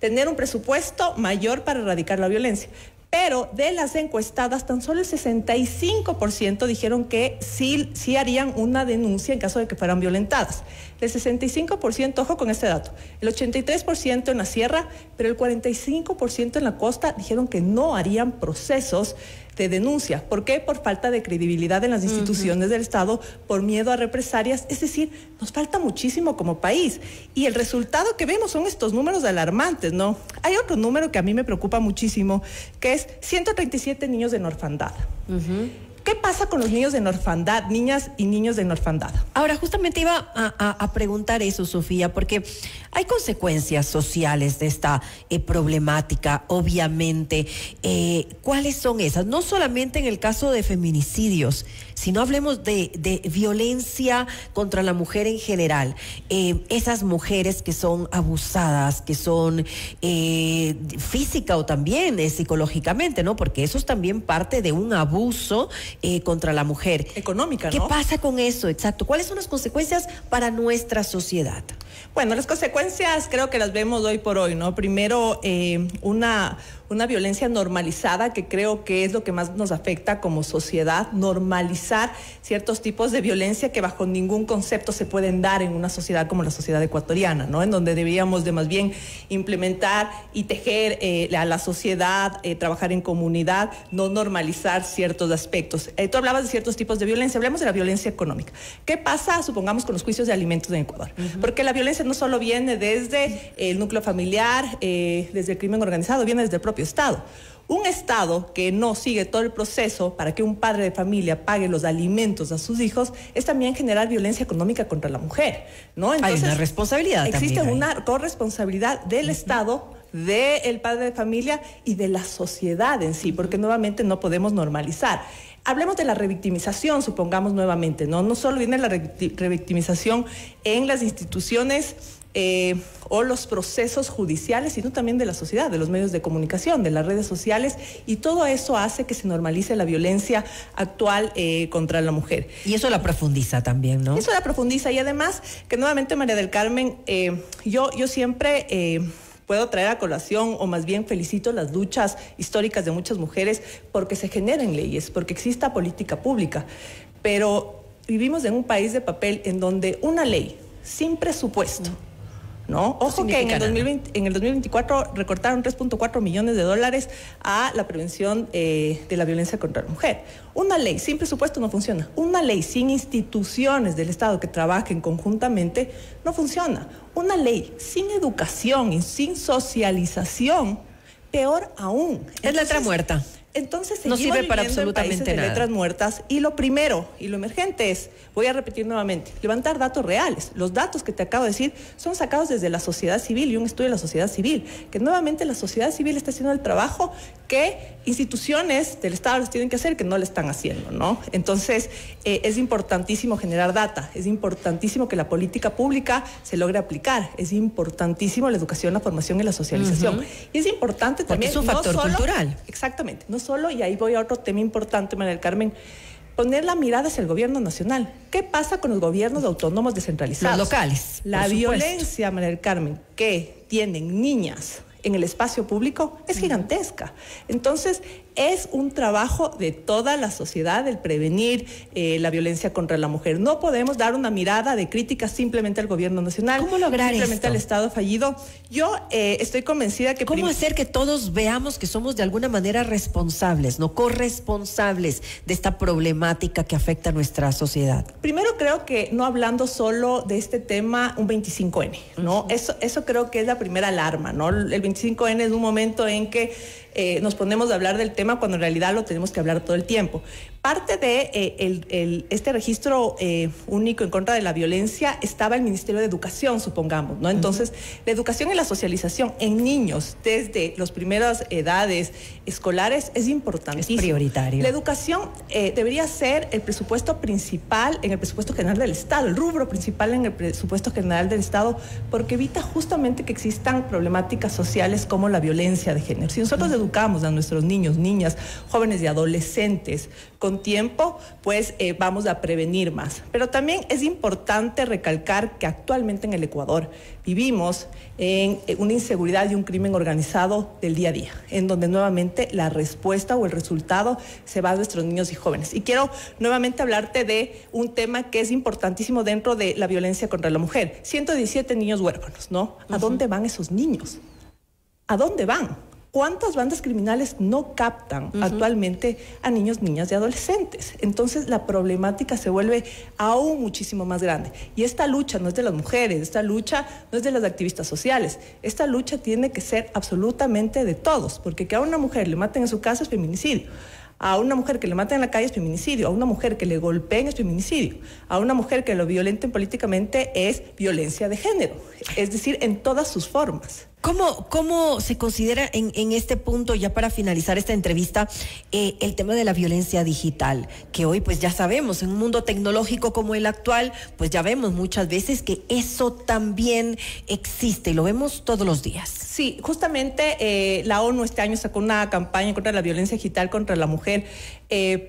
tener un presupuesto mayor para erradicar la violencia. Pero de las encuestadas, tan solo el 65% dijeron que sí harían una denuncia en caso de que fueran violentadas. El 65%, ojo con este dato, el 83% en la sierra, pero el 45% en la costa dijeron que no harían procesos de denuncia. ¿Por qué? Por falta de credibilidad en las instituciones del Estado, por miedo a represalias. Es decir, nos falta muchísimo como país. Y el resultado que vemos son estos números alarmantes, ¿no? Hay otro número que a mí me preocupa muchísimo, que es 137 niños en orfandad. ¿Qué pasa con los niños en orfandad, niñas y niños en orfandad? Ahora, justamente iba a preguntar eso, Sofía, porque hay consecuencias sociales de esta problemática, obviamente. ¿Cuáles son esas? No solamente en el caso de feminicidios, sino hablemos de violencia contra la mujer en general. Esas mujeres que son abusadas, que son física o también psicológicamente, ¿no? Porque eso es también parte de un abuso contra la mujer. Económica, ¿no? ¿Qué pasa con eso? Exacto. ¿Cuáles son las consecuencias para nuestra sociedad? Bueno, las consecuencias creo que las vemos hoy por hoy, ¿no? Primero, una violencia normalizada, que creo que es lo que más nos afecta como sociedad, normalizar ciertos tipos de violencia que bajo ningún concepto se pueden dar en una sociedad como la sociedad ecuatoriana, ¿no? En donde deberíamos de más bien implementar y tejer a la sociedad, trabajar en comunidad, no normalizar ciertos aspectos. Tú hablabas de ciertos tipos de violencia, hablemos de la violencia económica. ¿Qué pasa, supongamos, con los juicios de alimentos en Ecuador? Porque la violencia no solo viene desde el núcleo familiar, desde el crimen organizado, viene desde el propio Estado. Un Estado que no sigue todo el proceso para que un padre de familia pague los alimentos a sus hijos es también generar violencia económica contra la mujer, ¿no? Entonces, hay una responsabilidad. Existe una corresponsabilidad del Estado, del padre de familia y de la sociedad en sí, porque nuevamente no podemos normalizar. Hablemos de la revictimización, supongamos nuevamente, ¿no? No solo viene la revictimización en las instituciones o los procesos judiciales, sino también de la sociedad, de los medios de comunicación, de las redes sociales, y todo eso hace que se normalice la violencia actual contra la mujer. Y eso la profundiza también, ¿no? Eso la profundiza, y además que nuevamente, María del Carmen, yo siempre puedo traer a colación, o más bien felicito las luchas históricas de muchas mujeres porque se generen leyes, porque exista política pública, pero vivimos en un país de papel en donde una ley sin presupuesto, ¿no? Ojo que en el 2024 recortaron $3.4 millones a la prevención de la violencia contra la mujer. Una ley sin presupuesto no funciona. Una ley sin instituciones del Estado que trabajen conjuntamente no funciona. Una ley sin educación y sin socialización, peor aún. Es letra muerta. Entonces no sirve para absolutamente nada. De letras muertas, y lo primero y lo emergente es, voy a repetir nuevamente, levantar datos reales. Los datos que te acabo de decir son sacados desde la sociedad civil y un estudio de la sociedad civil, que nuevamente la sociedad civil está haciendo el trabajo que instituciones del Estado les tienen que hacer, que no le están haciendo, ¿no? Entonces, es importantísimo generar data, es importantísimo que la política pública se logre aplicar, es importantísimo la educación, la formación y la socialización. Y es importante también... Porque es un factor cultural. Exactamente, no solo, y ahí voy a otro tema importante, María del Carmen, poner la mirada hacia el gobierno nacional. ¿Qué pasa con los gobiernos autónomos descentralizados? Los locales. La violencia, María del Carmen, que tienen niñas en el espacio público es gigantesca. Entonces, es un trabajo de toda la sociedad el prevenir la violencia contra la mujer. No podemos dar una mirada de crítica simplemente al gobierno nacional. ¿Cómo lograr simplemente esto? Al Estado fallido. Yo estoy convencida que... ¿Cómo hacer que todos veamos que somos de alguna manera responsables, no corresponsables de esta problemática que afecta a nuestra sociedad? Primero, creo que no hablando solo de este tema, un 25N, ¿no? Eso creo que es la primera alarma, ¿no? El 25N es un momento en que nos ponemos a hablar del tema cuando en realidad lo tenemos que hablar todo el tiempo. parte de este registro único en contra de la violencia estaba el Ministerio de Educación, supongamos, ¿no? Entonces, la educación y la socialización en niños desde las primeras edades escolares es importantísimo. Es prioritario. La educación debería ser el presupuesto principal en el presupuesto general del Estado, el rubro principal en el presupuesto general del Estado, porque evita justamente que existan problemáticas sociales como la violencia de género. Si nosotros educamos a nuestros niños, niñas, jóvenes y adolescentes con tiempo, pues vamos a prevenir más. Pero también es importante recalcar que actualmente en el Ecuador vivimos en una inseguridad y un crimen organizado del día a día, en donde nuevamente la respuesta o el resultado se va a nuestros niños y jóvenes. Y quiero nuevamente hablarte de un tema que es importantísimo dentro de la violencia contra la mujer. 117 niños huérfanos, ¿no? ¿A dónde van esos niños? ¿A dónde van? ¿Cuántas bandas criminales no captan actualmente a niños, niñas y adolescentes? Entonces la problemática se vuelve aún muchísimo más grande. Y esta lucha no es de las mujeres, esta lucha no es de las activistas sociales. Esta lucha tiene que ser absolutamente de todos, porque que a una mujer le maten en su casa es feminicidio. A una mujer que le maten en la calle es feminicidio, a una mujer que le golpeen es feminicidio, a una mujer que lo violenten políticamente es violencia de género, es decir, en todas sus formas. ¿Cómo se considera en este punto, ya para finalizar esta entrevista, el tema de la violencia digital? Que hoy pues ya sabemos, en un mundo tecnológico como el actual, pues ya vemos muchas veces que eso también existe y lo vemos todos los días. Sí, justamente la ONU este año sacó una campaña contra la violencia digital contra la mujer,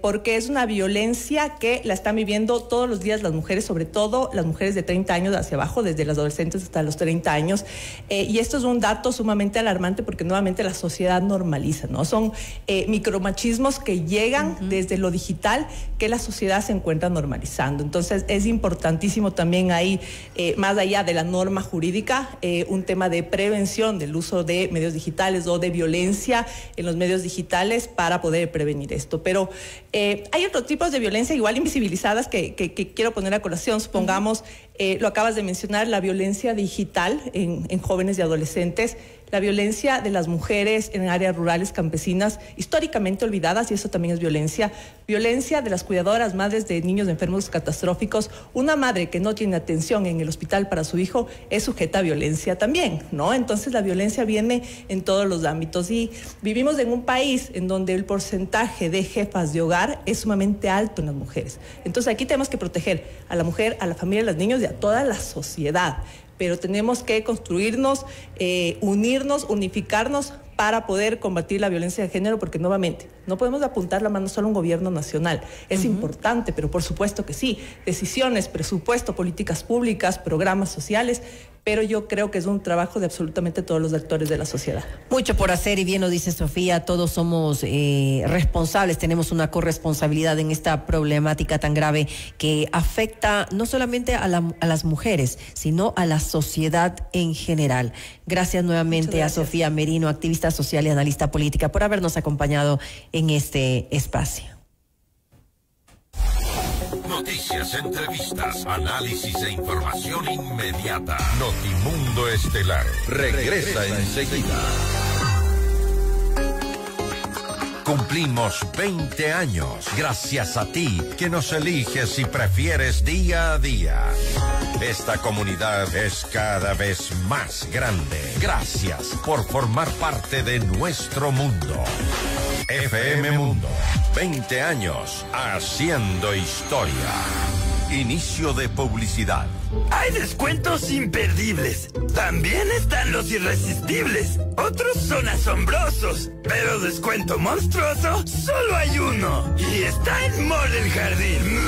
porque es una violencia que la están viviendo todos los días las mujeres, sobre todo las mujeres de 30 años hacia abajo, desde las adolescentes hasta los 30 años. Y esto es un dato sumamente alarmante porque nuevamente la sociedad normaliza, ¿no? Son micromachismos que llegan desde lo digital que la sociedad se encuentra normalizando. Entonces es importantísimo también ahí, más allá de la norma jurídica, un tema de prevención del uso de medios digitales o de violencia en los medios digitales para poder prevenir esto. Pero hay otros tipos de violencia igual invisibilizadas que quiero poner a colación. Supongamos, lo acabas de mencionar, la violencia digital en jóvenes y adolescentes, la violencia de las mujeres en áreas rurales campesinas históricamente olvidadas, y eso también es violencia de las cuidadoras, madres de niños enfermos catastróficos. Una madre que no tiene atención en el hospital para su hijo es sujeta a violencia también, ¿no? Entonces la violencia viene en todos los ámbitos y vivimos en un país en donde el porcentaje de jefas de hogar es sumamente alto en las mujeres. Entonces aquí tenemos que proteger a la mujer, a la familia, a los niños y a toda la sociedad. Pero tenemos que construirnos, unirnos, unificarnos para poder combatir la violencia de género, porque nuevamente no podemos apuntar la mano solo a un gobierno nacional. Es importante, pero por supuesto que sí. Decisiones, presupuesto, políticas públicas, programas sociales, pero yo creo que es un trabajo de absolutamente todos los actores de la sociedad. Mucho por hacer, y bien lo dice Sofía, todos somos responsables, tenemos una corresponsabilidad en esta problemática tan grave que afecta no solamente a las mujeres, sino a la sociedad en general. Gracias nuevamente a Sofía Merino, activista social y analista política, por habernos acompañado en este espacio. Noticias, entrevistas, análisis e información inmediata. Notimundo Estelar regresa enseguida. Cumplimos 20 años gracias a ti que nos eliges y prefieres día a día. Esta comunidad es cada vez más grande. Gracias por formar parte de nuestro mundo. FM Mundo, 20 años haciendo historia. Inicio de publicidad. Hay descuentos imperdibles. También están los irresistibles. Otros son asombrosos. Pero descuento monstruoso, solo hay uno. Y está en Mall del Jardín.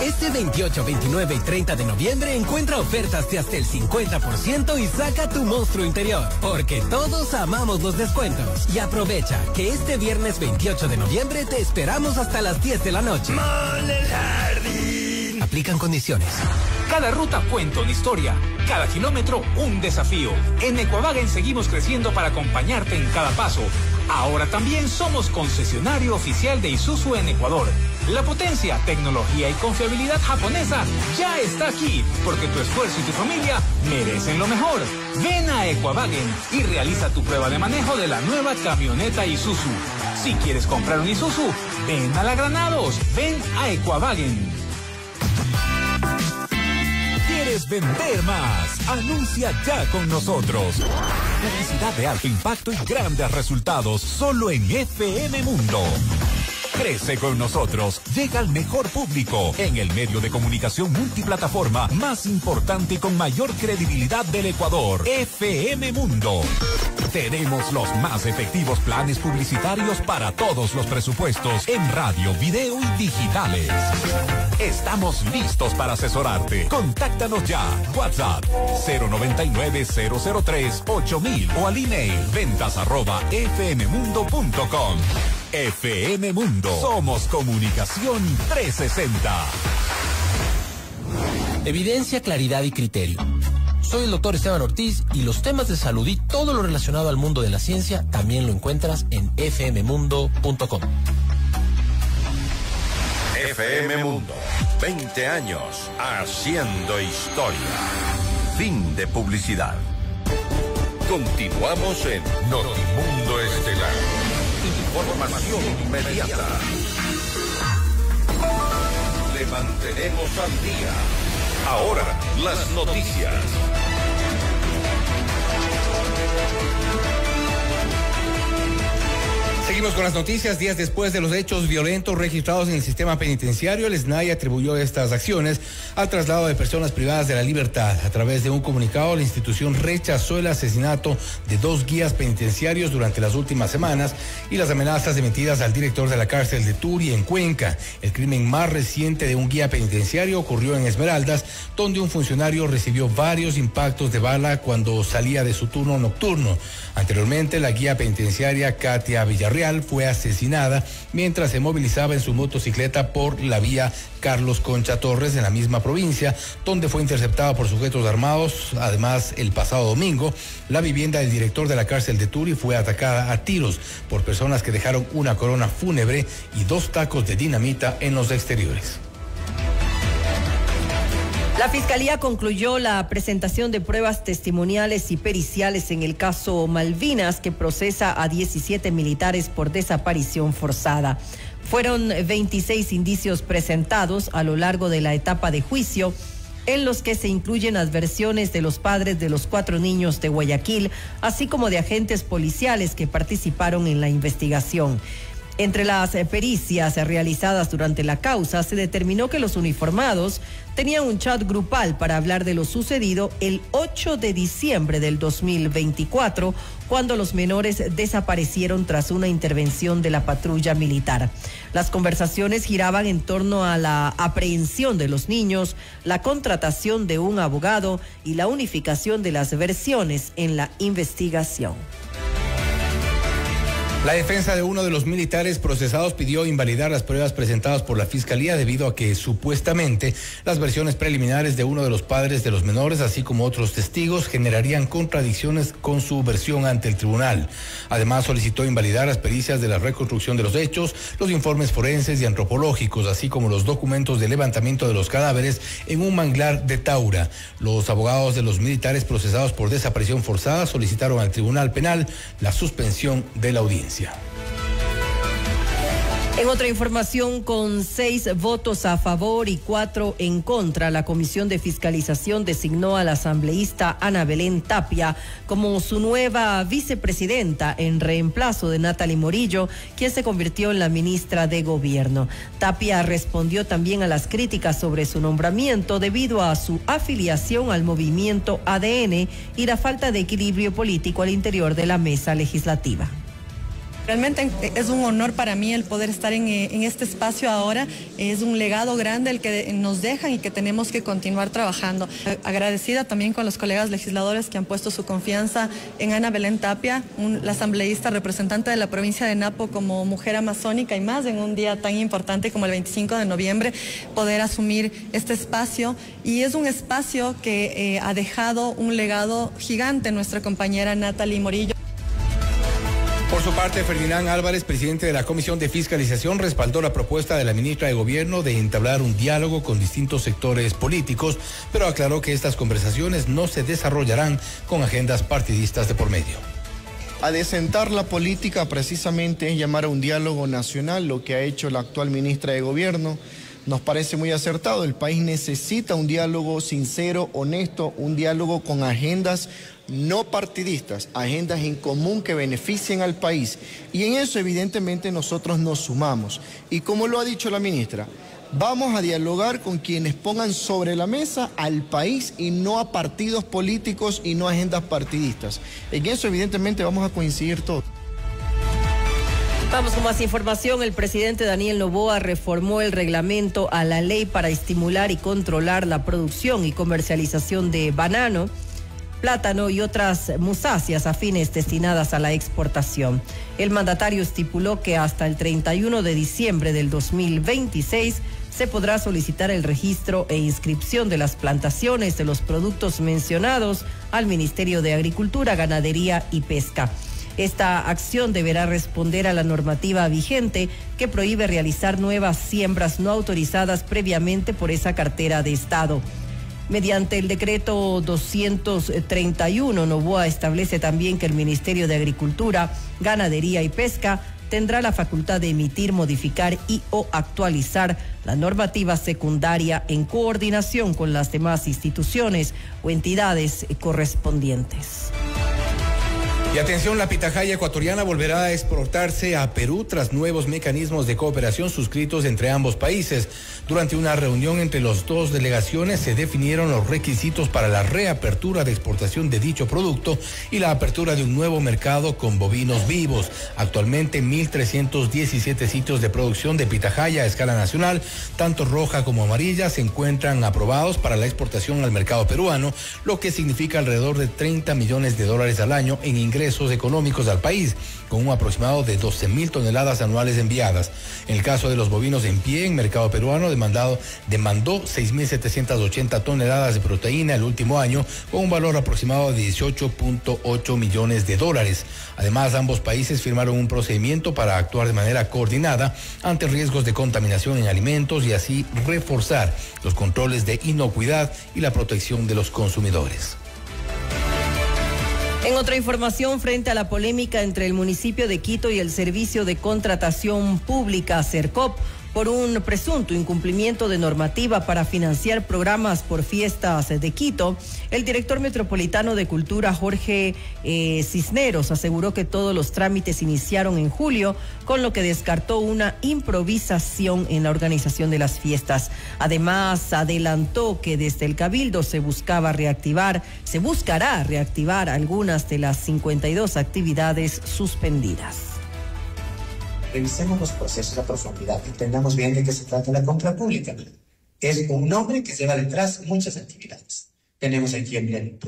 Este 28, 29 y 30 de noviembre encuentra ofertas de hasta el 50% y saca tu monstruo interior, porque todos amamos los descuentos. Y aprovecha que este viernes 28 de noviembre te esperamos hasta las 10 de la noche. Mall del Jardín. Aplican condiciones. Cada ruta cuenta una historia, cada kilómetro un desafío. En Ecuavagen seguimos creciendo para acompañarte en cada paso. Ahora también somos concesionario oficial de Isuzu en Ecuador. La potencia, tecnología y confiabilidad japonesa ya está aquí, porque tu esfuerzo y tu familia merecen lo mejor. Ven a Ecuavagen y realiza tu prueba de manejo de la nueva camioneta Isuzu. Si quieres comprar un Isuzu, ven a la Granados, ven a Equavagen. ¿Quieres vender más? Anuncia ya con nosotros. Publicidad de alto impacto y grandes resultados solo en FM Mundo. Crece con nosotros, llega al mejor público en el medio de comunicación multiplataforma más importante y con mayor credibilidad del Ecuador, FM Mundo. Tenemos los más efectivos planes publicitarios para todos los presupuestos en radio, video y digitales. Estamos listos para asesorarte. Contáctanos ya. WhatsApp 099-003-8000 o al email ventas@fmmundo.com. FM Mundo. Somos Comunicación 360. Evidencia, claridad y criterio. Soy el doctor Esteban Ortiz y los temas de salud y todo lo relacionado al mundo de la ciencia también lo encuentras en fmmundo.com. FM Mundo, 20 años haciendo historia. Fin de publicidad. Continuamos en Notimundo Estelar. Información inmediata. Le mantenemos al día. Ahora, las noticias. Seguimos con las noticias. Días después de los hechos violentos registrados en el sistema penitenciario, el SNAI atribuyó estas acciones al traslado de personas privadas de la libertad. A través de un comunicado, la institución rechazó el asesinato de 2 guías penitenciarios durante las últimas semanas y las amenazas emitidas al director de la cárcel de Turi en Cuenca. El crimen más reciente de un guía penitenciario ocurrió en Esmeraldas, donde un funcionario recibió varios impactos de bala cuando salía de su turno nocturno. Anteriormente, la guía penitenciaria Katia Villarreal fue asesinada mientras se movilizaba en su motocicleta por la vía Carlos Concha Torres en la misma provincia, donde fue interceptada por sujetos armados. Además, el pasado domingo, la vivienda del director de la cárcel de Turi fue atacada a tiros por personas que dejaron una corona fúnebre y 2 tacos de dinamita en los exteriores. La Fiscalía concluyó la presentación de pruebas testimoniales y periciales en el caso Malvinas, que procesa a 17 militares por desaparición forzada. Fueron 26 indicios presentados a lo largo de la etapa de juicio, en los que se incluyen las versiones de los padres de los 4 niños de Guayaquil, así como de agentes policiales que participaron en la investigación. Entre las pericias realizadas durante la causa, se determinó que los uniformados tenían un chat grupal para hablar de lo sucedido el 8 de diciembre del 2024, cuando los menores desaparecieron tras una intervención de la patrulla militar. Las conversaciones giraban en torno a la aprehensión de los niños, la contratación de un abogado y la unificación de las versiones en la investigación. La defensa de uno de los militares procesados pidió invalidar las pruebas presentadas por la Fiscalía debido a que supuestamente las versiones preliminares de uno de los padres de los menores, así como otros testigos, generarían contradicciones con su versión ante el tribunal. Además, solicitó invalidar las pericias de la reconstrucción de los hechos, los informes forenses y antropológicos, así como los documentos de levantamiento de los cadáveres en un manglar de Taura. Los abogados de los militares procesados por desaparición forzada solicitaron al Tribunal Penal la suspensión de la audiencia. En otra información, con 6 votos a favor y 4 en contra, la Comisión de Fiscalización designó a la asambleísta Ana Belén Tapia como su nueva vicepresidenta en reemplazo de Natalie Morillo, quien se convirtió en la ministra de Gobierno. Tapia respondió también a las críticas sobre su nombramiento debido a su afiliación al movimiento ADN y la falta de equilibrio político al interior de la mesa legislativa. Realmente es un honor para mí el poder estar en este espacio ahora. Es un legado grande el que nos dejan y que tenemos que continuar trabajando. Agradecida también con los colegas legisladores que han puesto su confianza en Ana Belén Tapia, la asambleísta representante de la provincia de Napo como mujer amazónica, y más en un día tan importante como el 25 de noviembre, poder asumir este espacio. Y es un espacio que ha dejado un legado gigante nuestra compañera Natalie Morillo. Por su parte, Ferdinand Álvarez, presidente de la Comisión de Fiscalización, respaldó la propuesta de la ministra de Gobierno de entablar un diálogo con distintos sectores políticos, pero aclaró que estas conversaciones no se desarrollarán con agendas partidistas de por medio. adecentar la política precisamente es llamar a un diálogo nacional, lo que ha hecho la actual ministra de Gobierno. Nos parece muy acertado. El país necesita un diálogo sincero, honesto, un diálogo con agendas no partidistas, agendas en común que beneficien al país. Y en eso evidentemente nosotros nos sumamos. Y como lo ha dicho la ministra, vamos a dialogar con quienes pongan sobre la mesa al país y no a partidos políticos y no a agendas partidistas. En eso evidentemente vamos a coincidir todos. Vamos con más información. El presidente Daniel Noboa reformó el reglamento a la ley para estimular y controlar la producción y comercialización de banano, plátano y otras musáceas afines destinadas a la exportación. El mandatario estipuló que hasta el 31 de diciembre del 2026 se podrá solicitar el registro e inscripción de las plantaciones de los productos mencionados al Ministerio de Agricultura, Ganadería y Pesca. Esta acción deberá responder a la normativa vigente que prohíbe realizar nuevas siembras no autorizadas previamente por esa cartera de Estado. Mediante el decreto 231, Noboa establece también que el Ministerio de Agricultura, Ganadería y Pesca tendrá la facultad de emitir, modificar y o actualizar la normativa secundaria en coordinación con las demás instituciones o entidades correspondientes. Y atención, la pitahaya ecuatoriana volverá a exportarse a Perú tras nuevos mecanismos de cooperación suscritos entre ambos países. Durante una reunión entre las dos delegaciones se definieron los requisitos para la reapertura de exportación de dicho producto y la apertura de un nuevo mercado con bovinos vivos. Actualmente 1.317 sitios de producción de pitahaya a escala nacional, tanto roja como amarilla, se encuentran aprobados para la exportación al mercado peruano, lo que significa alrededor de $30 millones al año en ingresos económicos al país, con un aproximado de 12.000 toneladas anuales enviadas. En el caso de los bovinos en pie, en mercado peruano demandó 6.780 toneladas de proteína el último año, con un valor aproximado de $18.8 millones. Además, ambos países firmaron un procedimiento para actuar de manera coordinada ante riesgos de contaminación en alimentos y así reforzar los controles de inocuidad y la protección de los consumidores. En otra información, frente a la polémica entre el municipio de Quito y el Servicio de Contratación Pública, CERCOP, por un presunto incumplimiento de normativa para financiar programas por fiestas de Quito, el director metropolitano de Cultura, Jorge Cisneros, aseguró que todos los trámites iniciaron en julio, con lo que descartó una improvisación en la organización de las fiestas. Además, adelantó que desde el Cabildo se buscará reactivar algunas de las 52 actividades suspendidas. Revisemos los procesos a profundidad, entendamos bien de qué se trata la compra pública. Es un nombre que lleva detrás muchas actividades. Tenemos aquí el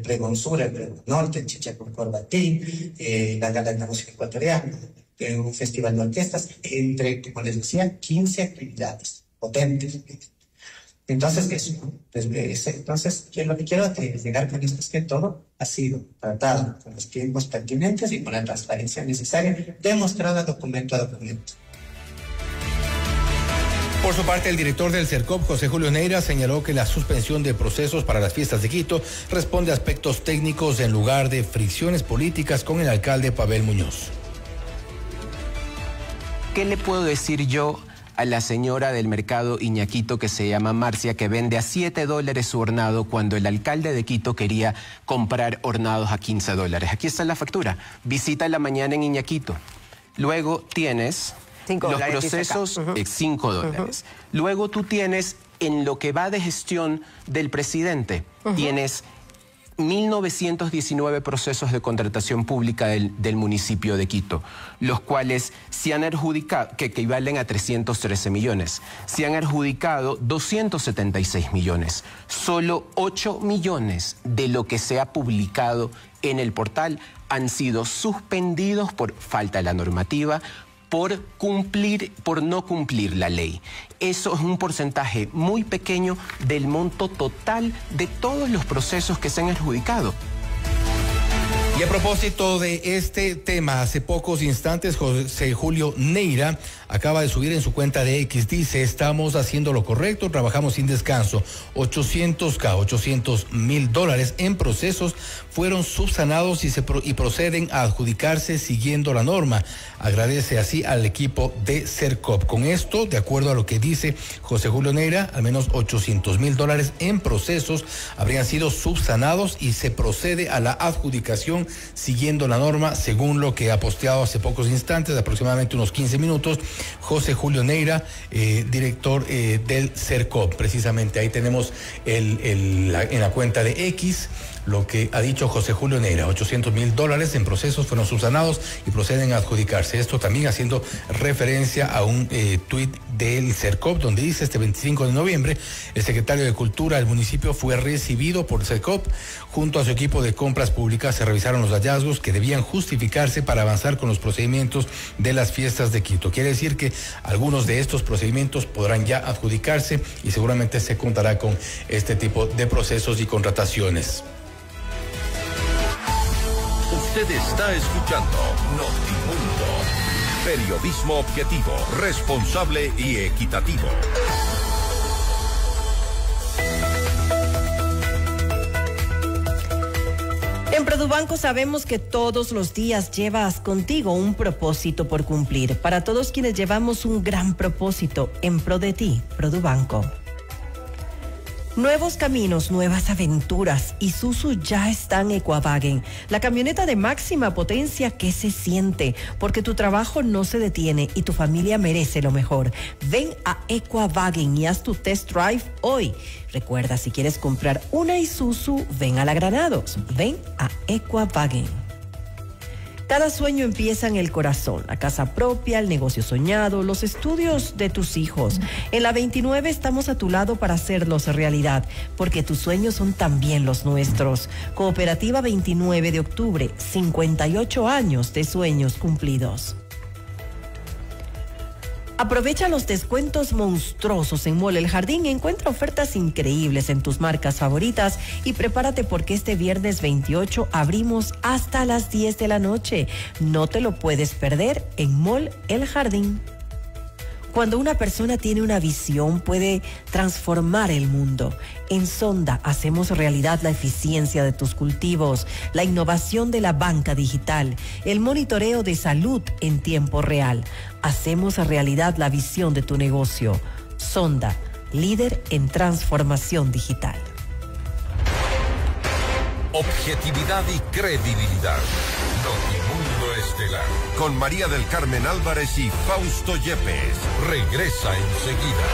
pregón sur, el pregón norte, el Chicha con Corbatín, la Gala de la Música Ecuatoriana, un festival de orquestas, entre, como les decía, 15 actividades potentes. Entonces, yo lo que quiero llegar con esto es que todo ha sido tratado con los tiempos pertinentes y con la transparencia necesaria, demostrada documento a documento. Por su parte, el director del CERCOP, José Julio Neira, señaló que la suspensión de procesos para las fiestas de Quito responde a aspectos técnicos en lugar de fricciones políticas con el alcalde Pavel Muñoz. ¿Qué le puedo decir yo a la señora del mercado Iñaquito que se llama Marcia, que vende a $7 su hornado cuando el alcalde de Quito quería comprar hornados a $15? Aquí está la factura. Visita la mañana en Iñaquito. Luego tienes los procesos, $5. Luego tú tienes, en lo que va de gestión del presidente, tienes 1.919 procesos de contratación pública del municipio de Quito, los cuales se han adjudicado, que equivalen a 313 millones. Se han adjudicado 276 millones. Solo 8 millones de lo que se ha publicado en el portal han sido suspendidos por falta de la normativa, por no cumplir la ley. Eso es un porcentaje muy pequeño del monto total de todos los procesos que se han adjudicado. Y a propósito de este tema, hace pocos instantes José Julio Neira acaba de subir en su cuenta de X, dice: estamos haciendo lo correcto, trabajamos sin descanso. 800.000 dólares en procesos fueron subsanados y proceden a adjudicarse siguiendo la norma. Agradece así al equipo de Sercop. Con esto, de acuerdo a lo que dice José Julio Neira, al menos 800.000 dólares en procesos habrían sido subsanados y se procede a la adjudicación siguiendo la norma, según lo que ha posteado hace pocos instantes, aproximadamente unos 15 minutos, José Julio Neira, director del Sercop. Precisamente ahí tenemos en la cuenta de X lo que ha dicho José Julio Neira: 800.000 dólares en procesos fueron subsanados y proceden a adjudicarse. Esto también haciendo referencia a un tuit del Sercop, donde dice: este 25 de noviembre, el secretario de Cultura del municipio fue recibido por Sercop. Junto a su equipo de compras públicas se revisaron los hallazgos que debían justificarse para avanzar con los procedimientos de las fiestas de Quito. Quiere decir que algunos de estos procedimientos podrán ya adjudicarse y seguramente se contará con este tipo de procesos y contrataciones. Usted está escuchando Notimundo. Periodismo objetivo, responsable y equitativo. En Produbanco sabemos que todos los días llevas contigo un propósito por cumplir. Para todos quienes llevamos un gran propósito en pro de ti, Produbanco. Nuevos caminos, nuevas aventuras. Isuzu ya está en Equavagen, la camioneta de máxima potencia que se siente, porque tu trabajo no se detiene y tu familia merece lo mejor. Ven a Equavagen y haz tu test drive hoy. Recuerda, si quieres comprar una Isuzu, ven a la Granados. Ven a Equavagen. Cada sueño empieza en el corazón, la casa propia, el negocio soñado, los estudios de tus hijos. En la 29 estamos a tu lado para hacerlos realidad, porque tus sueños son también los nuestros. Cooperativa 29 de octubre, 58 años de sueños cumplidos. Aprovecha los descuentos monstruosos en Mall El Jardín, encuentra ofertas increíbles en tus marcas favoritas y prepárate porque este viernes 28 abrimos hasta las 10 de la noche. No te lo puedes perder en Mall El Jardín. Cuando una persona tiene una visión, puede transformar el mundo. En Sonda hacemos realidad la eficiencia de tus cultivos, la innovación de la banca digital, el monitoreo de salud en tiempo real. Hacemos realidad la visión de tu negocio. Sonda, líder en transformación digital. Objetividad y credibilidad. Notimundo Estelar. Con María del Carmen Álvarez y Fausto Yepes. Regresa enseguida.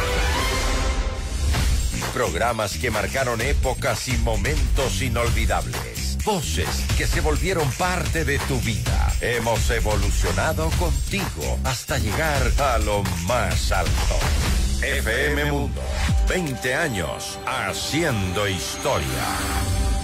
Programas que marcaron épocas y momentos inolvidables. Voces que se volvieron parte de tu vida. Hemos evolucionado contigo hasta llegar a lo más alto. FM Mundo. 20 años haciendo historia.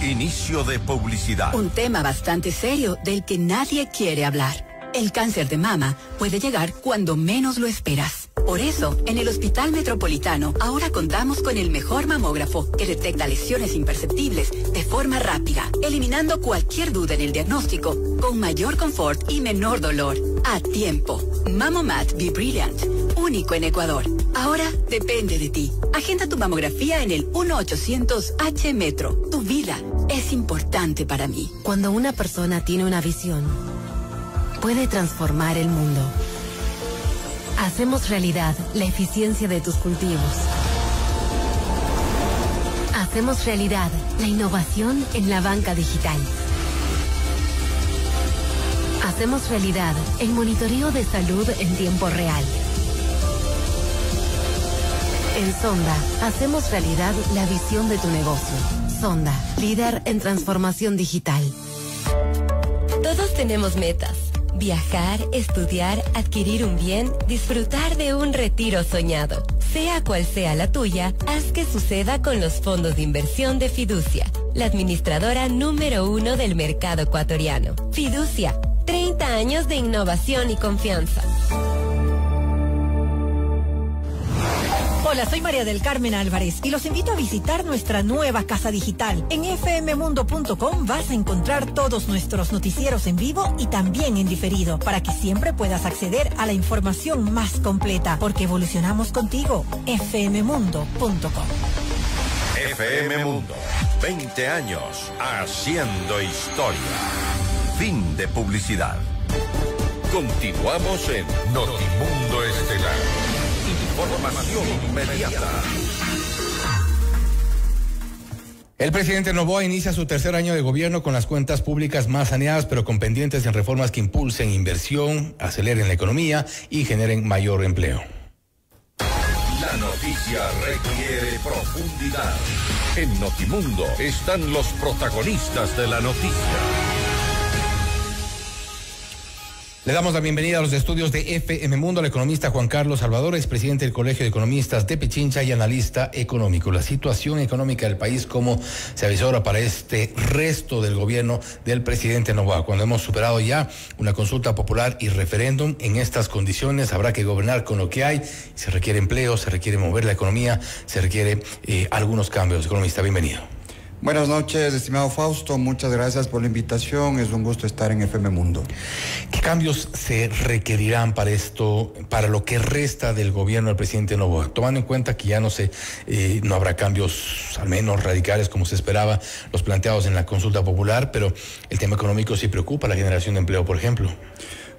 Inicio de publicidad. Un tema bastante serio del que nadie quiere hablar. El cáncer de mama puede llegar cuando menos lo esperas. Por eso, en el Hospital Metropolitano ahora contamos con el mejor mamógrafo que detecta lesiones imperceptibles de forma rápida, eliminando cualquier duda en el diagnóstico, con mayor confort y menor dolor. A tiempo. Mamomat Be Brilliant, único en Ecuador. Ahora depende de ti. Agenda tu mamografía en el 1-800-H-Metro. Tu vida es importante para mí. Cuando una persona tiene una visión, puede transformar el mundo. Hacemos realidad la eficiencia de tus cultivos. Hacemos realidad la innovación en la banca digital. Hacemos realidad el monitoreo de salud en tiempo real. En Sonda, hacemos realidad la visión de tu negocio. Sonda, líder en transformación digital. Todos tenemos metas. Viajar, estudiar, adquirir un bien, disfrutar de un retiro soñado. Sea cual sea la tuya, haz que suceda con los fondos de inversión de Fiducia, la administradora número 1 del mercado ecuatoriano. Fiducia, 30 años de innovación y confianza. Hola, soy María del Carmen Álvarez y los invito a visitar nuestra nueva casa digital. En fmmundo.com vas a encontrar todos nuestros noticieros en vivo y también en diferido, para que siempre puedas acceder a la información más completa, porque evolucionamos contigo. fmmundo.com. FM Mundo, 20 años haciendo historia. Fin de publicidad. Continuamos en Notimundo Estelar. Información inmediata. El presidente Noboa inicia su tercer año de gobierno con las cuentas públicas más saneadas, pero con pendientes en reformas que impulsen inversión, aceleren la economía y generen mayor empleo. La noticia requiere profundidad. En Notimundo están los protagonistas de la noticia. Le damos la bienvenida a los estudios de FM Mundo al economista Juan Carlos Salvador, expresidente del Colegio de Economistas de Pichincha y analista económico. La situación económica del país, ¿cómo se avisora para este resto del gobierno del presidente Noboa? Cuando hemos superado ya una consulta popular y referéndum, en estas condiciones habrá que gobernar con lo que hay. Se requiere empleo, se requiere mover la economía, se requiere algunos cambios. Economista, bienvenido. Buenas noches, estimado Fausto, muchas gracias por la invitación, es un gusto estar en FM Mundo. ¿Qué cambios se requerirán para esto, para lo que resta del gobierno del presidente Noboa? Tomando en cuenta que ya no habrá cambios, al menos radicales como se esperaba, los planteados en la consulta popular, pero el tema económico sí preocupa, la generación de empleo, por ejemplo.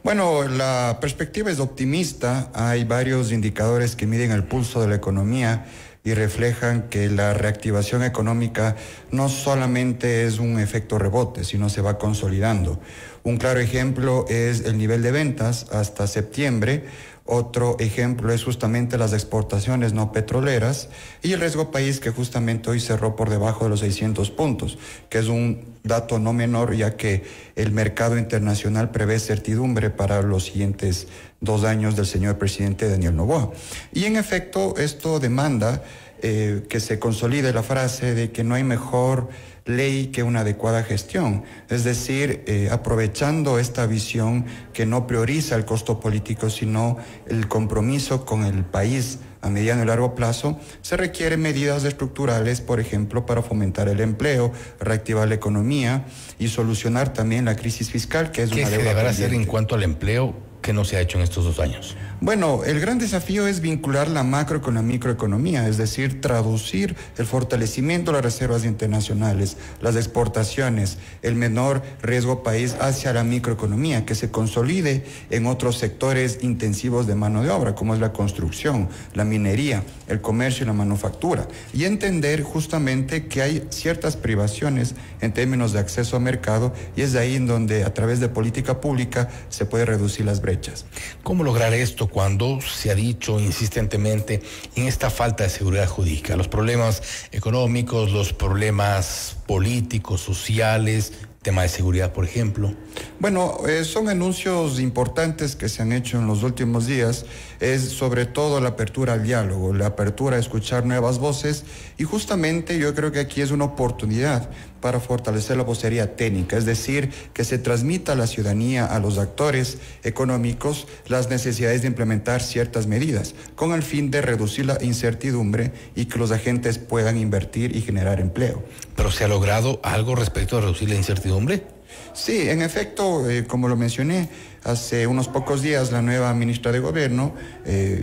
Bueno, la perspectiva es optimista, hay varios indicadores que miden el pulso de la economía y reflejan que la reactivación económica no solamente es un efecto rebote, sino se va consolidando. Un claro ejemplo es el nivel de ventas hasta septiembre. Otro ejemplo es justamente las exportaciones no petroleras y el riesgo país, que justamente hoy cerró por debajo de los 600 puntos, que es un dato no menor, ya que el mercado internacional prevé certidumbre para los siguientes 2 años del señor presidente Daniel Noboa. Y en efecto, esto demanda que se consolide la frase de que no hay mejor ley que una adecuada gestión, es decir, aprovechando esta visión que no prioriza el costo político, sino el compromiso con el país a mediano y largo plazo, se requieren medidas estructurales, por ejemplo, para fomentar el empleo, reactivar la economía y solucionar también la crisis fiscal, que es una deuda pendiente. ¿Qué se deberá hacer en cuanto al empleo que no se ha hecho en estos 2 años? Bueno, el gran desafío es vincular la macro con la microeconomía, es decir, traducir el fortalecimiento de las reservas internacionales, las exportaciones, el menor riesgo país hacia la microeconomía, que se consolide en otros sectores intensivos de mano de obra, como es la construcción, la minería, el comercio y la manufactura, y entender justamente que hay ciertas privaciones en términos de acceso a mercado, y es de ahí en donde a través de política pública se puede reducir las brechas. ¿Cómo lograr esto cuando se ha dicho insistentemente en esta falta de seguridad jurídica? Los problemas económicos, los problemas políticos, sociales, tema de seguridad, por ejemplo. Bueno, son anuncios importantes que se han hecho en los últimos días, es sobre todo la apertura al diálogo, la apertura a escuchar nuevas voces, y justamente yo creo que aquí es una oportunidad para fortalecer la vocería técnica, es decir, que se transmita a la ciudadanía, a los actores económicos, las necesidades de implementar ciertas medidas, con el fin de reducir la incertidumbre y que los agentes puedan invertir y generar empleo. ¿Pero se ha logrado algo respecto a reducir la incertidumbre? Sí, en efecto, como lo mencioné, hace unos pocos días la nueva ministra de Gobierno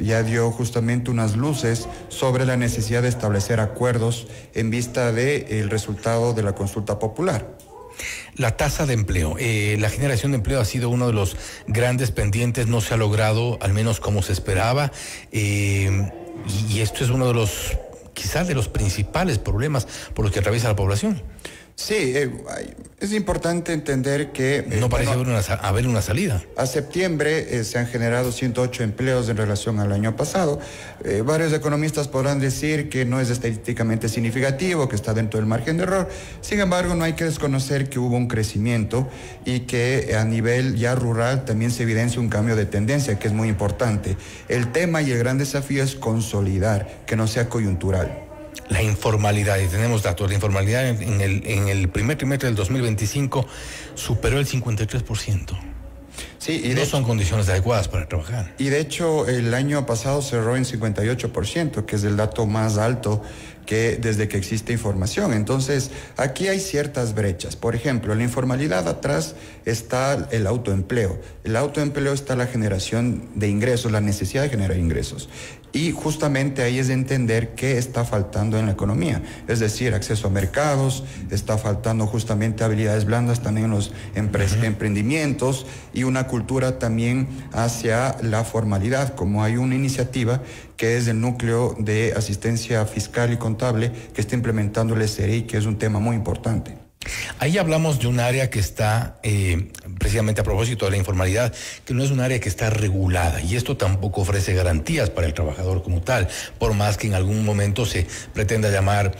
ya dio justamente unas luces sobre la necesidad de establecer acuerdos en vista del resultado de la consulta popular. La tasa de empleo, la generación de empleo ha sido uno de los grandes pendientes, no se ha logrado al menos como se esperaba, y esto es uno de los, quizás de los principales problemas por los que atraviesa la población. Sí, es importante entender que... no parece haber una salida. A septiembre se han generado 108 empleos en relación al año pasado. Varios economistas podrán decir que no es estadísticamente significativo, que está dentro del margen de error. Sin embargo, no hay que desconocer que hubo un crecimiento y que a nivel ya rural también se evidencia un cambio de tendencia, que es muy importante. El tema y el gran desafío es consolidar, que no sea coyuntural. La informalidad, y tenemos datos, la informalidad en el primer trimestre del 2025 superó el 53%. Sí, y no son condiciones adecuadas para trabajar. Y de hecho, el año pasado cerró en 58%, que es el dato más alto que desde que existe información. Entonces, aquí hay ciertas brechas. Por ejemplo, en la informalidad atrás está el autoempleo. El autoempleo está la generación de ingresos, la necesidad de generar ingresos. Y justamente ahí es de entender qué está faltando en la economía. Es decir, acceso a mercados, está faltando justamente habilidades blandas también en los emprendimientos y una cultura también hacia la formalidad, como hay una iniciativa que es el núcleo de asistencia fiscal y contable que está implementando el SRI, que es un tema muy importante. Ahí hablamos de un área que está, precisamente a propósito de la informalidad, que no es un área que está regulada y esto tampoco ofrece garantías para el trabajador como tal, por más que en algún momento se pretenda llamar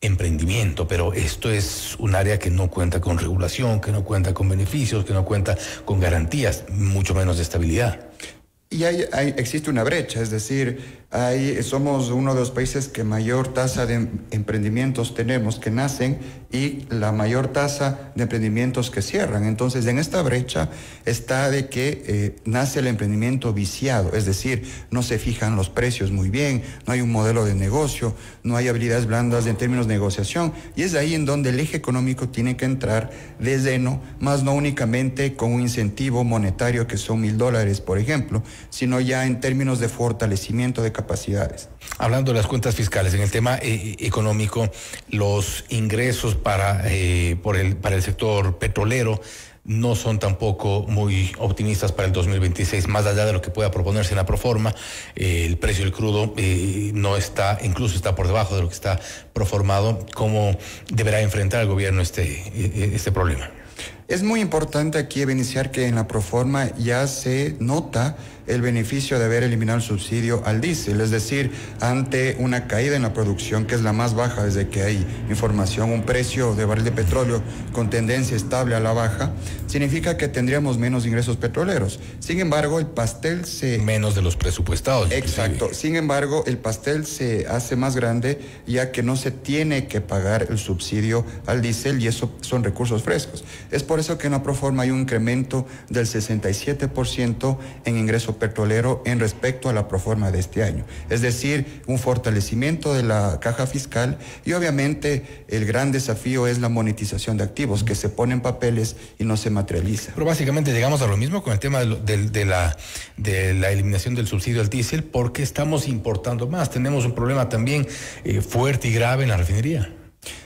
emprendimiento, pero esto es un área que no cuenta con regulación, que no cuenta con beneficios, que no cuenta con garantías, mucho menos de estabilidad. Y existe una brecha, es decir, somos uno de los países que mayor tasa de emprendimientos tenemos que nacen y la mayor tasa de emprendimientos que cierran. Entonces, en esta brecha está de que nace el emprendimiento viciado, es decir, no se fijan los precios muy bien, no hay un modelo de negocio, no hay habilidades blandas en términos de negociación, y es ahí en donde el eje económico tiene que entrar de lleno, más no únicamente con un incentivo monetario que son $1,000, por ejemplo, sino ya en términos de fortalecimiento de capacidades. Hablando de las cuentas fiscales, en el tema económico, los ingresos para el sector petrolero no son tampoco muy optimistas para el 2026, más allá de lo que pueda proponerse en la proforma. El precio del crudo no está, incluso está por debajo de lo que está proformado. ¿Cómo deberá enfrentar el gobierno este problema? Es muy importante aquí evidenciar que en la proforma ya se nota el beneficio de haber eliminado el subsidio al diésel, es decir, ante una caída en la producción, que es la más baja desde que hay información, un precio de barril de petróleo con tendencia estable a la baja, significa que tendríamos menos ingresos petroleros. Sin embargo, el pastel menos de los presupuestados. Exacto. Sin embargo, el pastel se hace más grande ya que no se tiene que pagar el subsidio al diésel y eso son recursos frescos. Es por eso que en la proforma hay un incremento del 67% en ingreso petrolero en respecto a la proforma de este año. Es decir, un fortalecimiento de la caja fiscal y obviamente el gran desafío es la monetización de activos que se ponen en papeles y no se materializa. Pero básicamente llegamos a lo mismo con el tema de la eliminación del subsidio al diésel porque estamos importando más. Tenemos un problema también fuerte y grave en la refinería.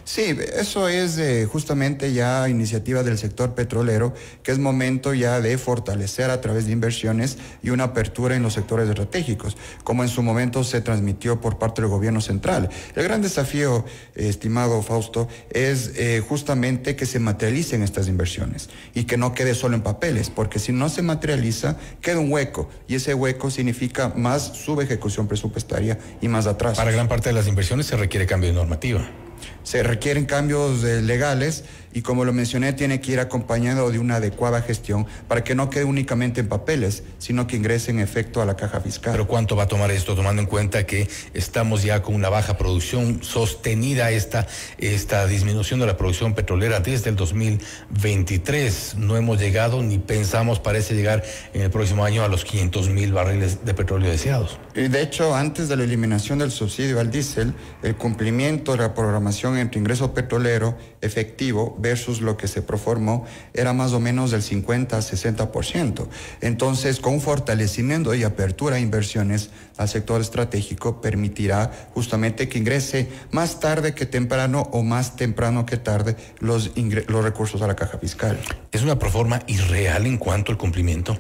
Sí, eso es justamente ya iniciativa del sector petrolero, que es momento ya de fortalecer a través de inversiones y una apertura en los sectores estratégicos, como en su momento se transmitió por parte del gobierno central. El gran desafío, estimado Fausto, es justamente que se materialicen estas inversiones y que no quede solo en papeles, porque si no se materializa, queda un hueco, y ese hueco significa más subejecución presupuestaria y más atraso. Para gran parte de las inversiones se requiere cambio de normativa. Se requieren cambios legales y, como lo mencioné, tiene que ir acompañado de una adecuada gestión para que no quede únicamente en papeles, sino que ingrese en efecto a la caja fiscal. ¿Pero cuánto va a tomar esto, tomando en cuenta que estamos ya con una baja producción sostenida, esta disminución de la producción petrolera desde el 2023? No hemos llegado ni pensamos, parece llegar en el próximo año a los 500,000 barriles de petróleo deseados. Y de hecho, antes de la eliminación del subsidio al diésel, el cumplimiento de la programación entre ingreso petrolero efectivo versus lo que se proformó era más o menos del 50 a 60%. Entonces, con un fortalecimiento y apertura a inversiones al sector estratégico permitirá justamente que ingrese más tarde que temprano o más temprano que tarde los recursos a la caja fiscal. ¿Es una proforma irreal en cuanto al cumplimiento?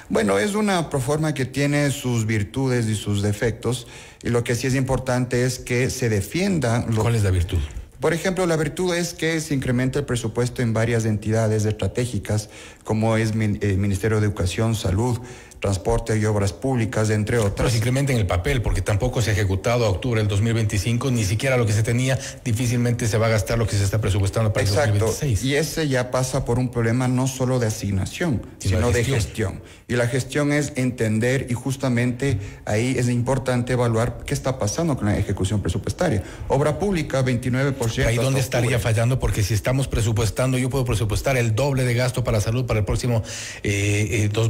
Bueno, es una proforma que tiene sus virtudes y sus defectos, y lo que sí es importante es que se defienda. ¿Cuál es la virtud? Por ejemplo, la virtud es que se incrementa el presupuesto en varias entidades estratégicas, como es Ministerio de Educación, Salud, transporte y obras públicas, entre otras. Pero se incrementa en el papel, porque tampoco se ha ejecutado a octubre del 2025, ni siquiera lo que se tenía, difícilmente se va a gastar lo que se está presupuestando para el 2026. Y ese ya pasa por un problema no solo de asignación, sino de gestión. Y la gestión es entender, y justamente ahí es importante evaluar qué está pasando con la ejecución presupuestaria. Obra pública, 29%. Ahí donde estaría fallando, porque si estamos presupuestando, yo puedo presupuestar el doble de gasto para salud para el próximo,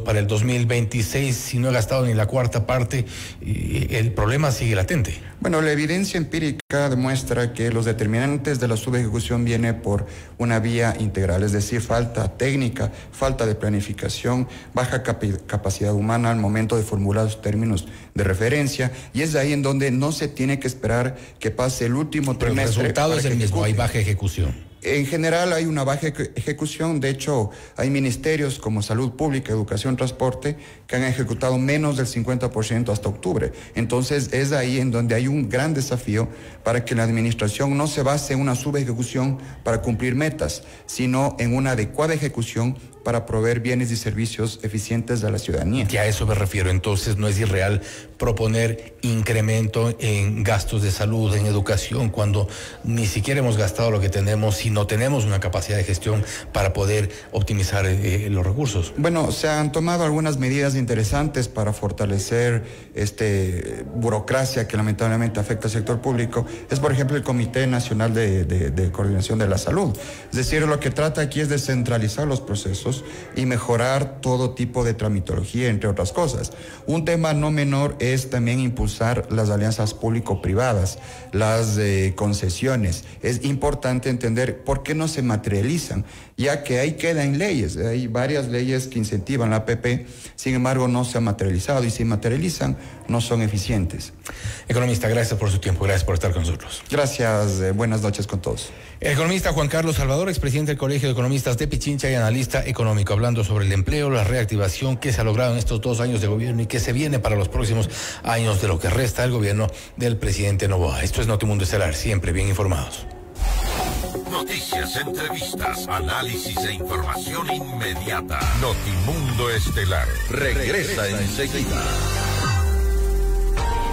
para el 2026, si no he gastado ni la cuarta parte, el problema sigue latente. Bueno, la evidencia empírica demuestra que los determinantes de la subejecución viene por una vía integral, es decir, falta técnica, falta de planificación, baja capacidad humana al momento de formular los términos de referencia, y es ahí en donde no se tiene que esperar que pase el último trimestre. Pero el resultado es el mismo, hay baja ejecución. En general hay una baja ejecución, de hecho hay ministerios como Salud Pública, Educación, Transporte que han ejecutado menos del 50% hasta octubre. Entonces es ahí en donde hay un gran desafío para que la administración no se base en una subejecución para cumplir metas, sino en una adecuada ejecución para proveer bienes y servicios eficientes a la ciudadanía. Y a eso me refiero, entonces no es irreal proponer incremento en gastos de salud, en educación, cuando ni siquiera hemos gastado lo que tenemos y no tenemos una capacidad de gestión para poder optimizar los recursos. Bueno, se han tomado algunas medidas interesantes para fortalecer burocracia que lamentablemente afecta al sector público. Es, por ejemplo, el Comité Nacional de Coordinación de la Salud. Es decir, lo que trata aquí es descentralizar los procesos y mejorar todo tipo de tramitología, entre otras cosas. Un tema no menor es también impulsar las alianzas público-privadas, las concesiones. Es importante entender por qué no se materializan, ya que ahí quedan leyes. Hay varias leyes que incentivan la APP, sin embargo no se han materializado, y si materializan no son eficientes. Economista, gracias por su tiempo, gracias por estar con nosotros. Gracias, buenas noches con todos. El economista Juan Carlos Salvador, expresidente del Colegio de Economistas de Pichincha y analista económico, hablando sobre el empleo, la reactivación que se ha logrado en estos 2 años de gobierno y que se viene para los próximos años de lo que resta del gobierno del presidente Noboa. Esto es Notimundo Estelar, siempre bien informados. Noticias, entrevistas, análisis e información inmediata. Notimundo Estelar regresa enseguida.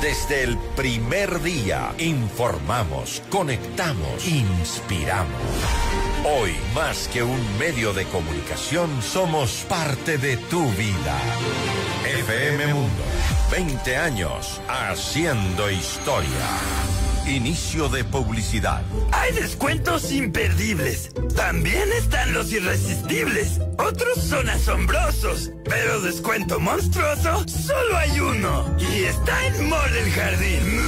Desde el primer día, informamos, conectamos, inspiramos. Hoy, más que un medio de comunicación, somos parte de tu vida. FM Mundo, 20 años haciendo historia. Inicio de publicidad. Hay descuentos imperdibles. También están los irresistibles. Otros son asombrosos. Pero descuento monstruoso, solo hay uno. Y está en Mall El Jardín.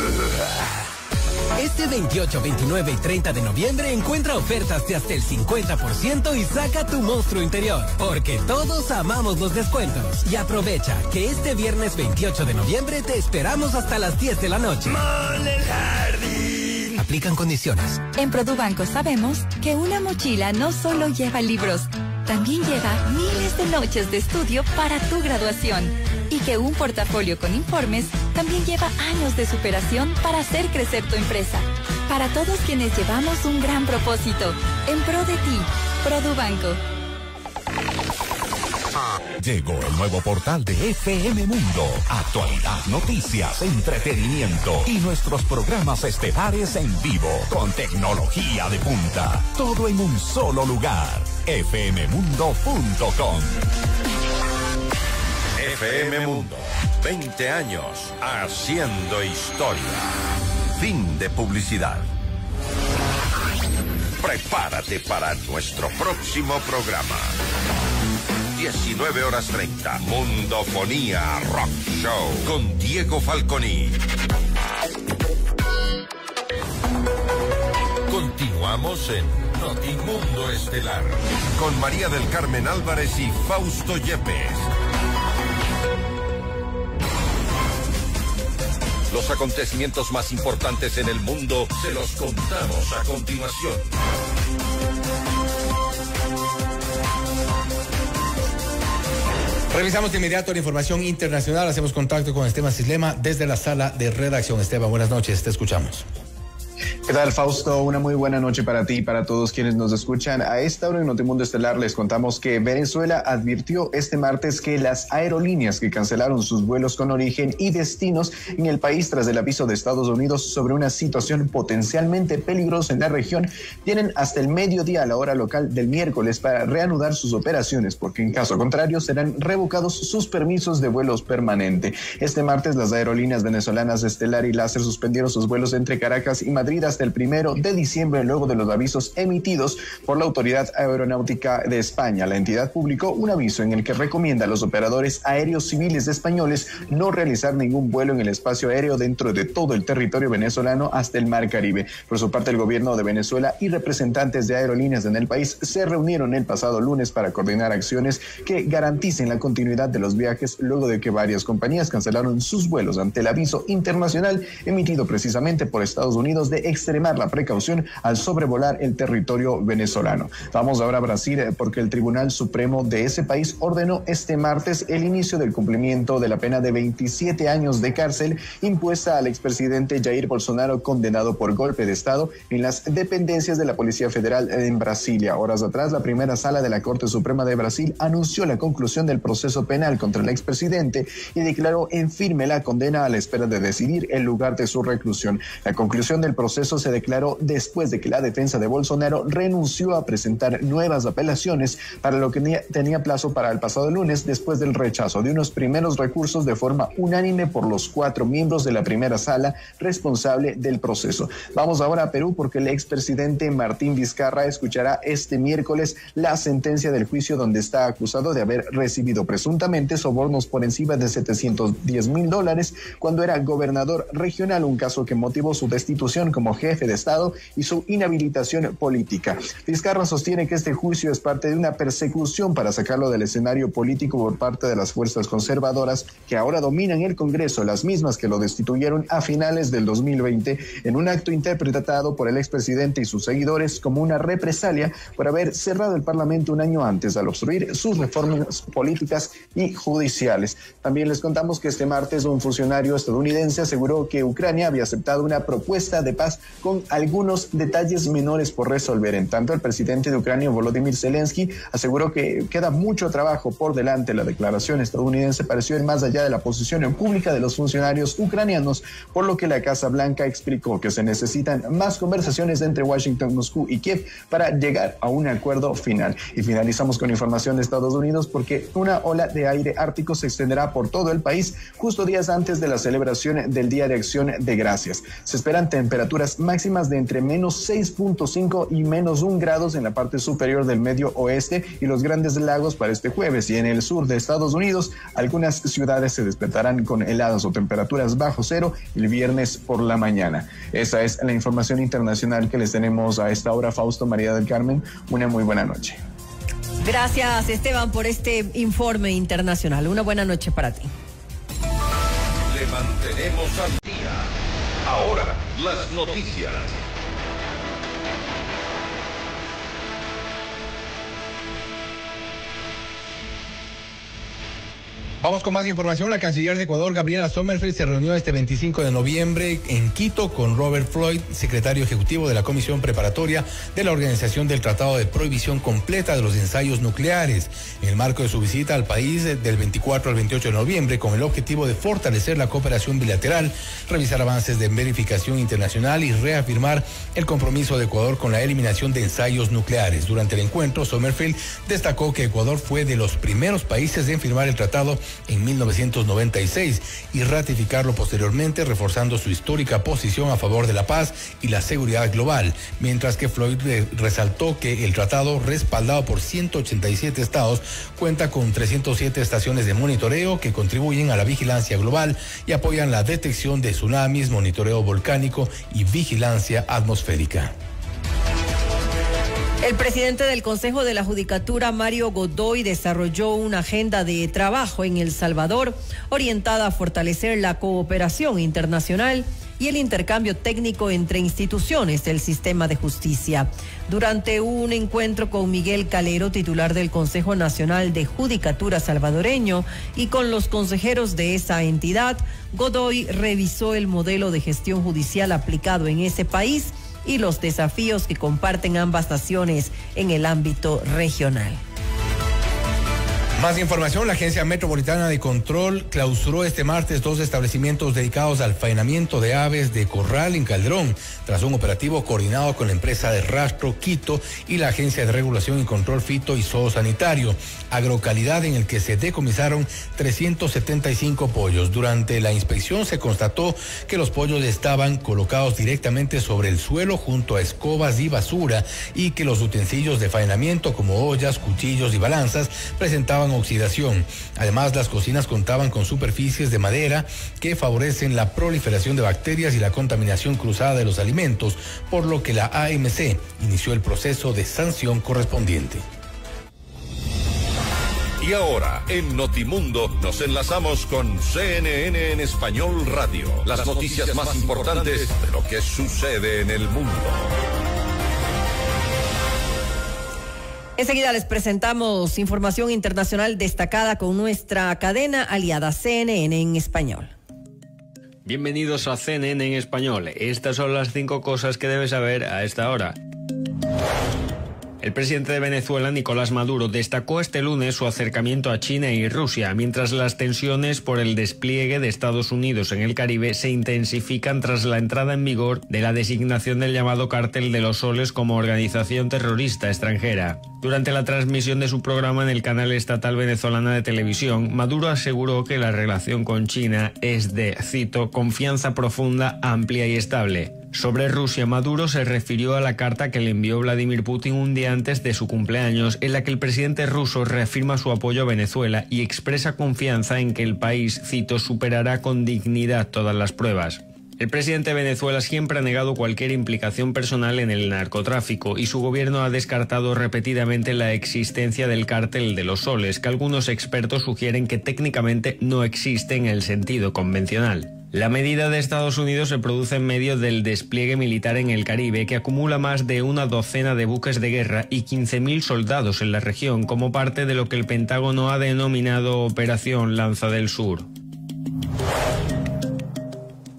Este 28, 29 y 30 de noviembre encuentra ofertas de hasta el 50% y saca tu monstruo interior, porque todos amamos los descuentos. Y aprovecha que este viernes 28 de noviembre te esperamos hasta las 10 de la noche. Mall El Jardín. Aplican condiciones. En Produbanco sabemos que una mochila no solo lleva libros, también lleva miles de noches de estudio para tu graduación. Y que un portafolio con informes también lleva años de superación para hacer crecer tu empresa. Para todos quienes llevamos un gran propósito, en pro de ti, Produbanco. Llegó el nuevo portal de FM Mundo. Actualidad, noticias, entretenimiento y nuestros programas estelares en vivo con tecnología de punta. Todo en un solo lugar. fmmundo.com. FM Mundo, 20 años haciendo historia. Fin de publicidad. Prepárate para nuestro próximo programa. 19:30, Mundofonía Rock Show con Diego Falconi. Continuamos en Notimundo Estelar con María del Carmen Álvarez y Fausto Yepes. Los acontecimientos más importantes en el mundo se los contamos a continuación. Revisamos de inmediato la información internacional. Hacemos contacto con Esteban Cislema desde la sala de redacción. Esteban, buenas noches, te escuchamos. ¿Qué tal, Fausto? Una muy buena noche para ti y para todos quienes nos escuchan. A esta hora en Notimundo Estelar les contamos que Venezuela advirtió este martes que las aerolíneas que cancelaron sus vuelos con origen y destinos en el país tras el aviso de Estados Unidos sobre una situación potencialmente peligrosa en la región tienen hasta el mediodía a la hora local del miércoles para reanudar sus operaciones, porque en caso contrario serán revocados sus permisos de vuelos permanente. Este martes las aerolíneas venezolanas Estelar y Láser suspendieron sus vuelos entre Caracas y Madrid hasta el 1 de diciembre, luego de los avisos emitidos por la Autoridad Aeronáutica de España. La entidad publicó un aviso en el que recomienda a los operadores aéreos civiles españoles no realizar ningún vuelo en el espacio aéreo dentro de todo el territorio venezolano hasta el Mar Caribe. Por su parte, el gobierno de Venezuela y representantes de aerolíneas en el país se reunieron el pasado lunes para coordinar acciones que garanticen la continuidad de los viajes luego de que varias compañías cancelaron sus vuelos ante el aviso internacional emitido precisamente por Estados Unidos de extremar la precaución al sobrevolar el territorio venezolano. Vamos ahora a Brasil porque el Tribunal Supremo de ese país ordenó este martes el inicio del cumplimiento de la pena de 27 años de cárcel impuesta al expresidente Jair Bolsonaro, condenado por golpe de Estado en las dependencias de la Policía Federal en Brasilia. Horas atrás, la primera sala de la Corte Suprema de Brasil anunció la conclusión del proceso penal contra el expresidente y declaró en firme la condena a la espera de decidir el lugar de su reclusión. La conclusión del proceso se declaró después de que la defensa de Bolsonaro renunció a presentar nuevas apelaciones, para lo que tenía plazo para el pasado lunes, después del rechazo de unos primeros recursos de forma unánime por los 4 miembros de la primera sala responsable del proceso. Vamos ahora a Perú porque el expresidente Martín Vizcarra escuchará este miércoles la sentencia del juicio donde está acusado de haber recibido presuntamente sobornos por encima de $710,000 cuando era gobernador regional, un caso que motivó su destitución como jefe de Estado y su inhabilitación política. Vizcarra sostiene que este juicio es parte de una persecución para sacarlo del escenario político por parte de las fuerzas conservadoras que ahora dominan el Congreso, las mismas que lo destituyeron a finales del 2020 en un acto interpretado por el expresidente y sus seguidores como una represalia por haber cerrado el Parlamento un año antes al obstruir sus reformas políticas y judiciales. También les contamos que este martes un funcionario estadounidense aseguró que Ucrania había aceptado una propuesta de paz con algunos detalles menores por resolver. En tanto, el presidente de Ucrania, Volodymyr Zelensky, aseguró que queda mucho trabajo por delante. La declaración estadounidense pareció ir más allá de la posición pública de los funcionarios ucranianos, por lo que la Casa Blanca explicó que se necesitan más conversaciones entre Washington, Moscú y Kiev para llegar a un acuerdo final. Y finalizamos con información de Estados Unidos porque una ola de aire ártico se extenderá por todo el país justo días antes de la celebración del Día de Acción de Gracias. Se esperan temperaturas máximas de entre menos 6.5 y menos 1 grados en la parte superior del medio oeste y los Grandes Lagos para este jueves, y en el sur de Estados Unidos algunas ciudades se despertarán con heladas o temperaturas bajo cero el viernes por la mañana. Esa es la información internacional que les tenemos a esta hora. Fausto, María del Carmen, una muy buena noche. Gracias, Esteban, por este informe internacional. Una buena noche para ti. Le mantenemos al día. Ahora, las noticias. Vamos con más información. La canciller de Ecuador, Gabriela Sommerfeld, se reunió este 25 de noviembre en Quito con Robert Floyd, secretario ejecutivo de la Comisión Preparatoria de la Organización del Tratado de Prohibición Completa de los Ensayos Nucleares, en el marco de su visita al país del 24 al 28 de noviembre, con el objetivo de fortalecer la cooperación bilateral, revisar avances de verificación internacional y reafirmar el compromiso de Ecuador con la eliminación de ensayos nucleares. Durante el encuentro, Sommerfeld destacó que Ecuador fue de los primeros países en firmar el tratado en 1996 y ratificarlo posteriormente, reforzando su histórica posición a favor de la paz y la seguridad global, mientras que Floyd resaltó que el tratado, respaldado por 187 estados, cuenta con 307 estaciones de monitoreo que contribuyen a la vigilancia global y apoyan la detección de tsunamis, monitoreo volcánico y vigilancia atmosférica. El presidente del Consejo de la Judicatura, Mario Godoy, desarrolló una agenda de trabajo en El Salvador orientada a fortalecer la cooperación internacional y el intercambio técnico entre instituciones del sistema de justicia. Durante un encuentro con Miguel Calero, titular del Consejo Nacional de Judicatura salvadoreño, y con los consejeros de esa entidad, Godoy revisó el modelo de gestión judicial aplicado en ese país y los desafíos que comparten ambas naciones en el ámbito regional. Más información, la Agencia Metropolitana de Control clausuró este martes 2 establecimientos dedicados al faenamiento de aves de corral en Calderón, tras un operativo coordinado con la empresa de rastro Quito y la Agencia de Regulación y Control Fito y Zoosanitario, Agrocalidad, en el que se decomisaron 375 pollos. Durante la inspección se constató que los pollos estaban colocados directamente sobre el suelo junto a escobas y basura y que los utensilios de faenamiento como ollas, cuchillos y balanzas presentaban oxidación. Además, las cocinas contaban con superficies de madera que favorecen la proliferación de bacterias y la contaminación cruzada de los alimentos, por lo que la AMC inició el proceso de sanción correspondiente. Y ahora, en Notimundo, nos enlazamos con CNN en Español Radio. Las noticias más importantes de lo que sucede en el mundo. Enseguida les presentamos información internacional destacada con nuestra cadena aliada CNN en Español. Bienvenidos a CNN en Español. Estas son las 5 cosas que debes saber a esta hora. El presidente de Venezuela, Nicolás Maduro, destacó este lunes su acercamiento a China y Rusia, mientras las tensiones por el despliegue de Estados Unidos en el Caribe se intensifican tras la entrada en vigor de la designación del llamado Cártel de los Soles como organización terrorista extranjera. Durante la transmisión de su programa en el canal estatal venezolana de televisión, Maduro aseguró que la relación con China es de, cito, confianza profunda, amplia y estable. Sobre Rusia, Maduro se refirió a la carta que le envió Vladimir Putin un día antes de su cumpleaños, en la que el presidente ruso reafirma su apoyo a Venezuela y expresa confianza en que el país, cito, superará con dignidad todas las pruebas. El presidente de Venezuela siempre ha negado cualquier implicación personal en el narcotráfico y su gobierno ha descartado repetidamente la existencia del Cártel de los Soles, que algunos expertos sugieren que técnicamente no existe en el sentido convencional. La medida de Estados Unidos se produce en medio del despliegue militar en el Caribe, que acumula más de una docena de buques de guerra y 15.000 soldados en la región, como parte de lo que el Pentágono ha denominado Operación Lanza del Sur.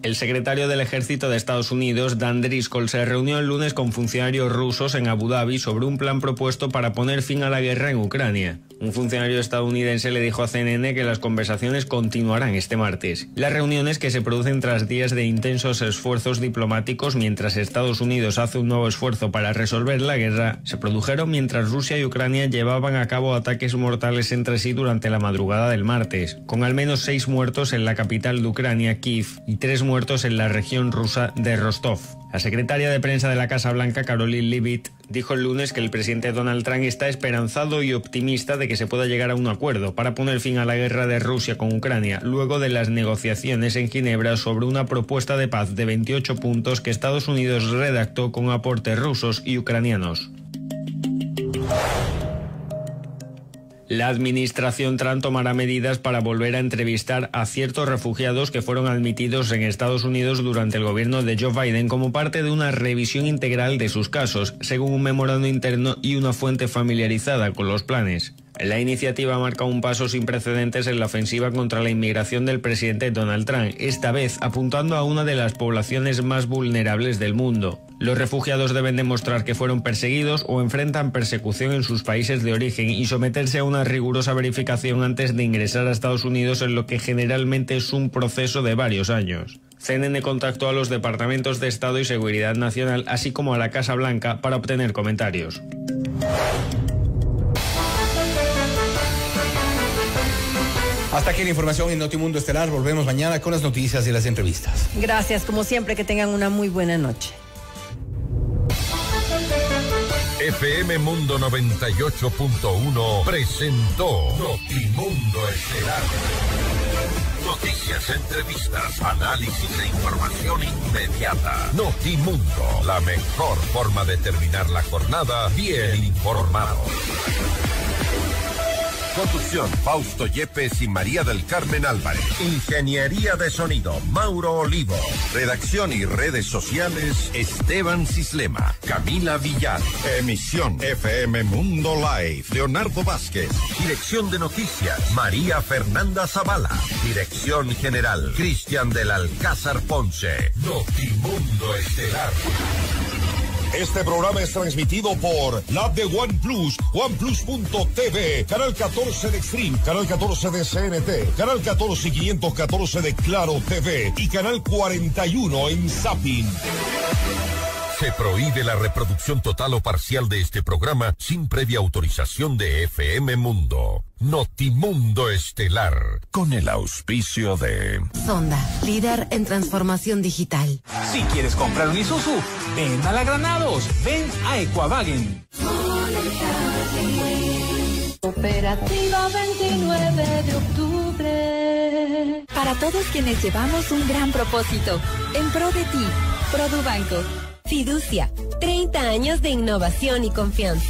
El secretario del Ejército de Estados Unidos, Dan Driscoll, se reunió el lunes con funcionarios rusos en Abu Dhabi sobre un plan propuesto para poner fin a la guerra en Ucrania. Un funcionario estadounidense le dijo a CNN que las conversaciones continuarán este martes. Las reuniones, que se producen tras días de intensos esfuerzos diplomáticos mientras Estados Unidos hace un nuevo esfuerzo para resolver la guerra, se produjeron mientras Rusia y Ucrania llevaban a cabo ataques mortales entre sí durante la madrugada del martes, con al menos 6 muertos en la capital de Ucrania, Kiev, y 3 muertos en la región rusa de Rostov. La secretaria de prensa de la Casa Blanca, Caroline Leavitt, dijo el lunes que el presidente Donald Trump está esperanzado y optimista de que se pueda llegar a un acuerdo para poner fin a la guerra de Rusia con Ucrania, luego de las negociaciones en Ginebra sobre una propuesta de paz de 28 puntos que Estados Unidos redactó con aportes rusos y ucranianos. La administración Trump tomará medidas para volver a entrevistar a ciertos refugiados que fueron admitidos en Estados Unidos durante el gobierno de Joe Biden como parte de una revisión integral de sus casos, según un memorando interno y una fuente familiarizada con los planes. La iniciativa marca un paso sin precedentes en la ofensiva contra la inmigración del presidente Donald Trump, esta vez apuntando a una de las poblaciones más vulnerables del mundo. Los refugiados deben demostrar que fueron perseguidos o enfrentan persecución en sus países de origen y someterse a una rigurosa verificación antes de ingresar a Estados Unidos, en lo que generalmente es un proceso de varios años. CNN contactó a los departamentos de Estado y Seguridad Nacional, así como a la Casa Blanca, para obtener comentarios. Hasta aquí la información en Notimundo Estelar. Volvemos mañana con las noticias y las entrevistas. Gracias, como siempre, que tengan una muy buena noche. FM Mundo 98.1 presentó Notimundo Estelar. Noticias, entrevistas, análisis e información inmediata. Notimundo, la mejor forma de terminar la jornada bien informado. Conducción, Fausto Yepes y María del Carmen Álvarez. Ingeniería de sonido, Mauro Olivo. Redacción y redes sociales, Esteban Cislema, Camila Villar. Emisión, FM Mundo Live, Leonardo Vázquez. Dirección de noticias, María Fernanda Zavala. Dirección general, Cristian del Alcázar Ponce. Notimundo Estelar. Este programa es transmitido por la app de OnePlus, OnePlus.tv, Canal 14 de Extreme, Canal 14 de CNT, Canal 14 y 514 de Claro TV y Canal 41 en Zapping. Se prohíbe la reproducción total o parcial de este programa sin previa autorización de FM Mundo. Notimundo Estelar, con el auspicio de Sonda, líder en transformación digital. Si quieres comprar un Isuzu, ven a la Granados, ven a Equavagen. Operativa 29 de octubre. Para todos quienes llevamos un gran propósito, en pro de ti, Produbanco. Fiducia, 30 años de innovación y confianza.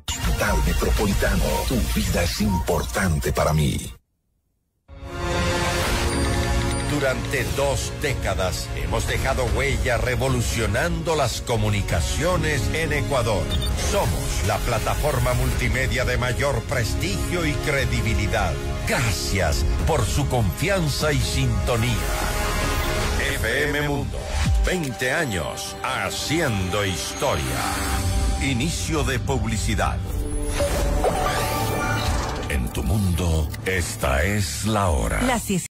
Hospital Metropolitano, tu vida es importante para mí. Durante 2 décadas hemos dejado huella revolucionando las comunicaciones en Ecuador. Somos la plataforma multimedia de mayor prestigio y credibilidad. Gracias por su confianza y sintonía. FM Mundo, 20 años haciendo historia. Inicio de publicidad. En tu mundo, esta es la hora. Las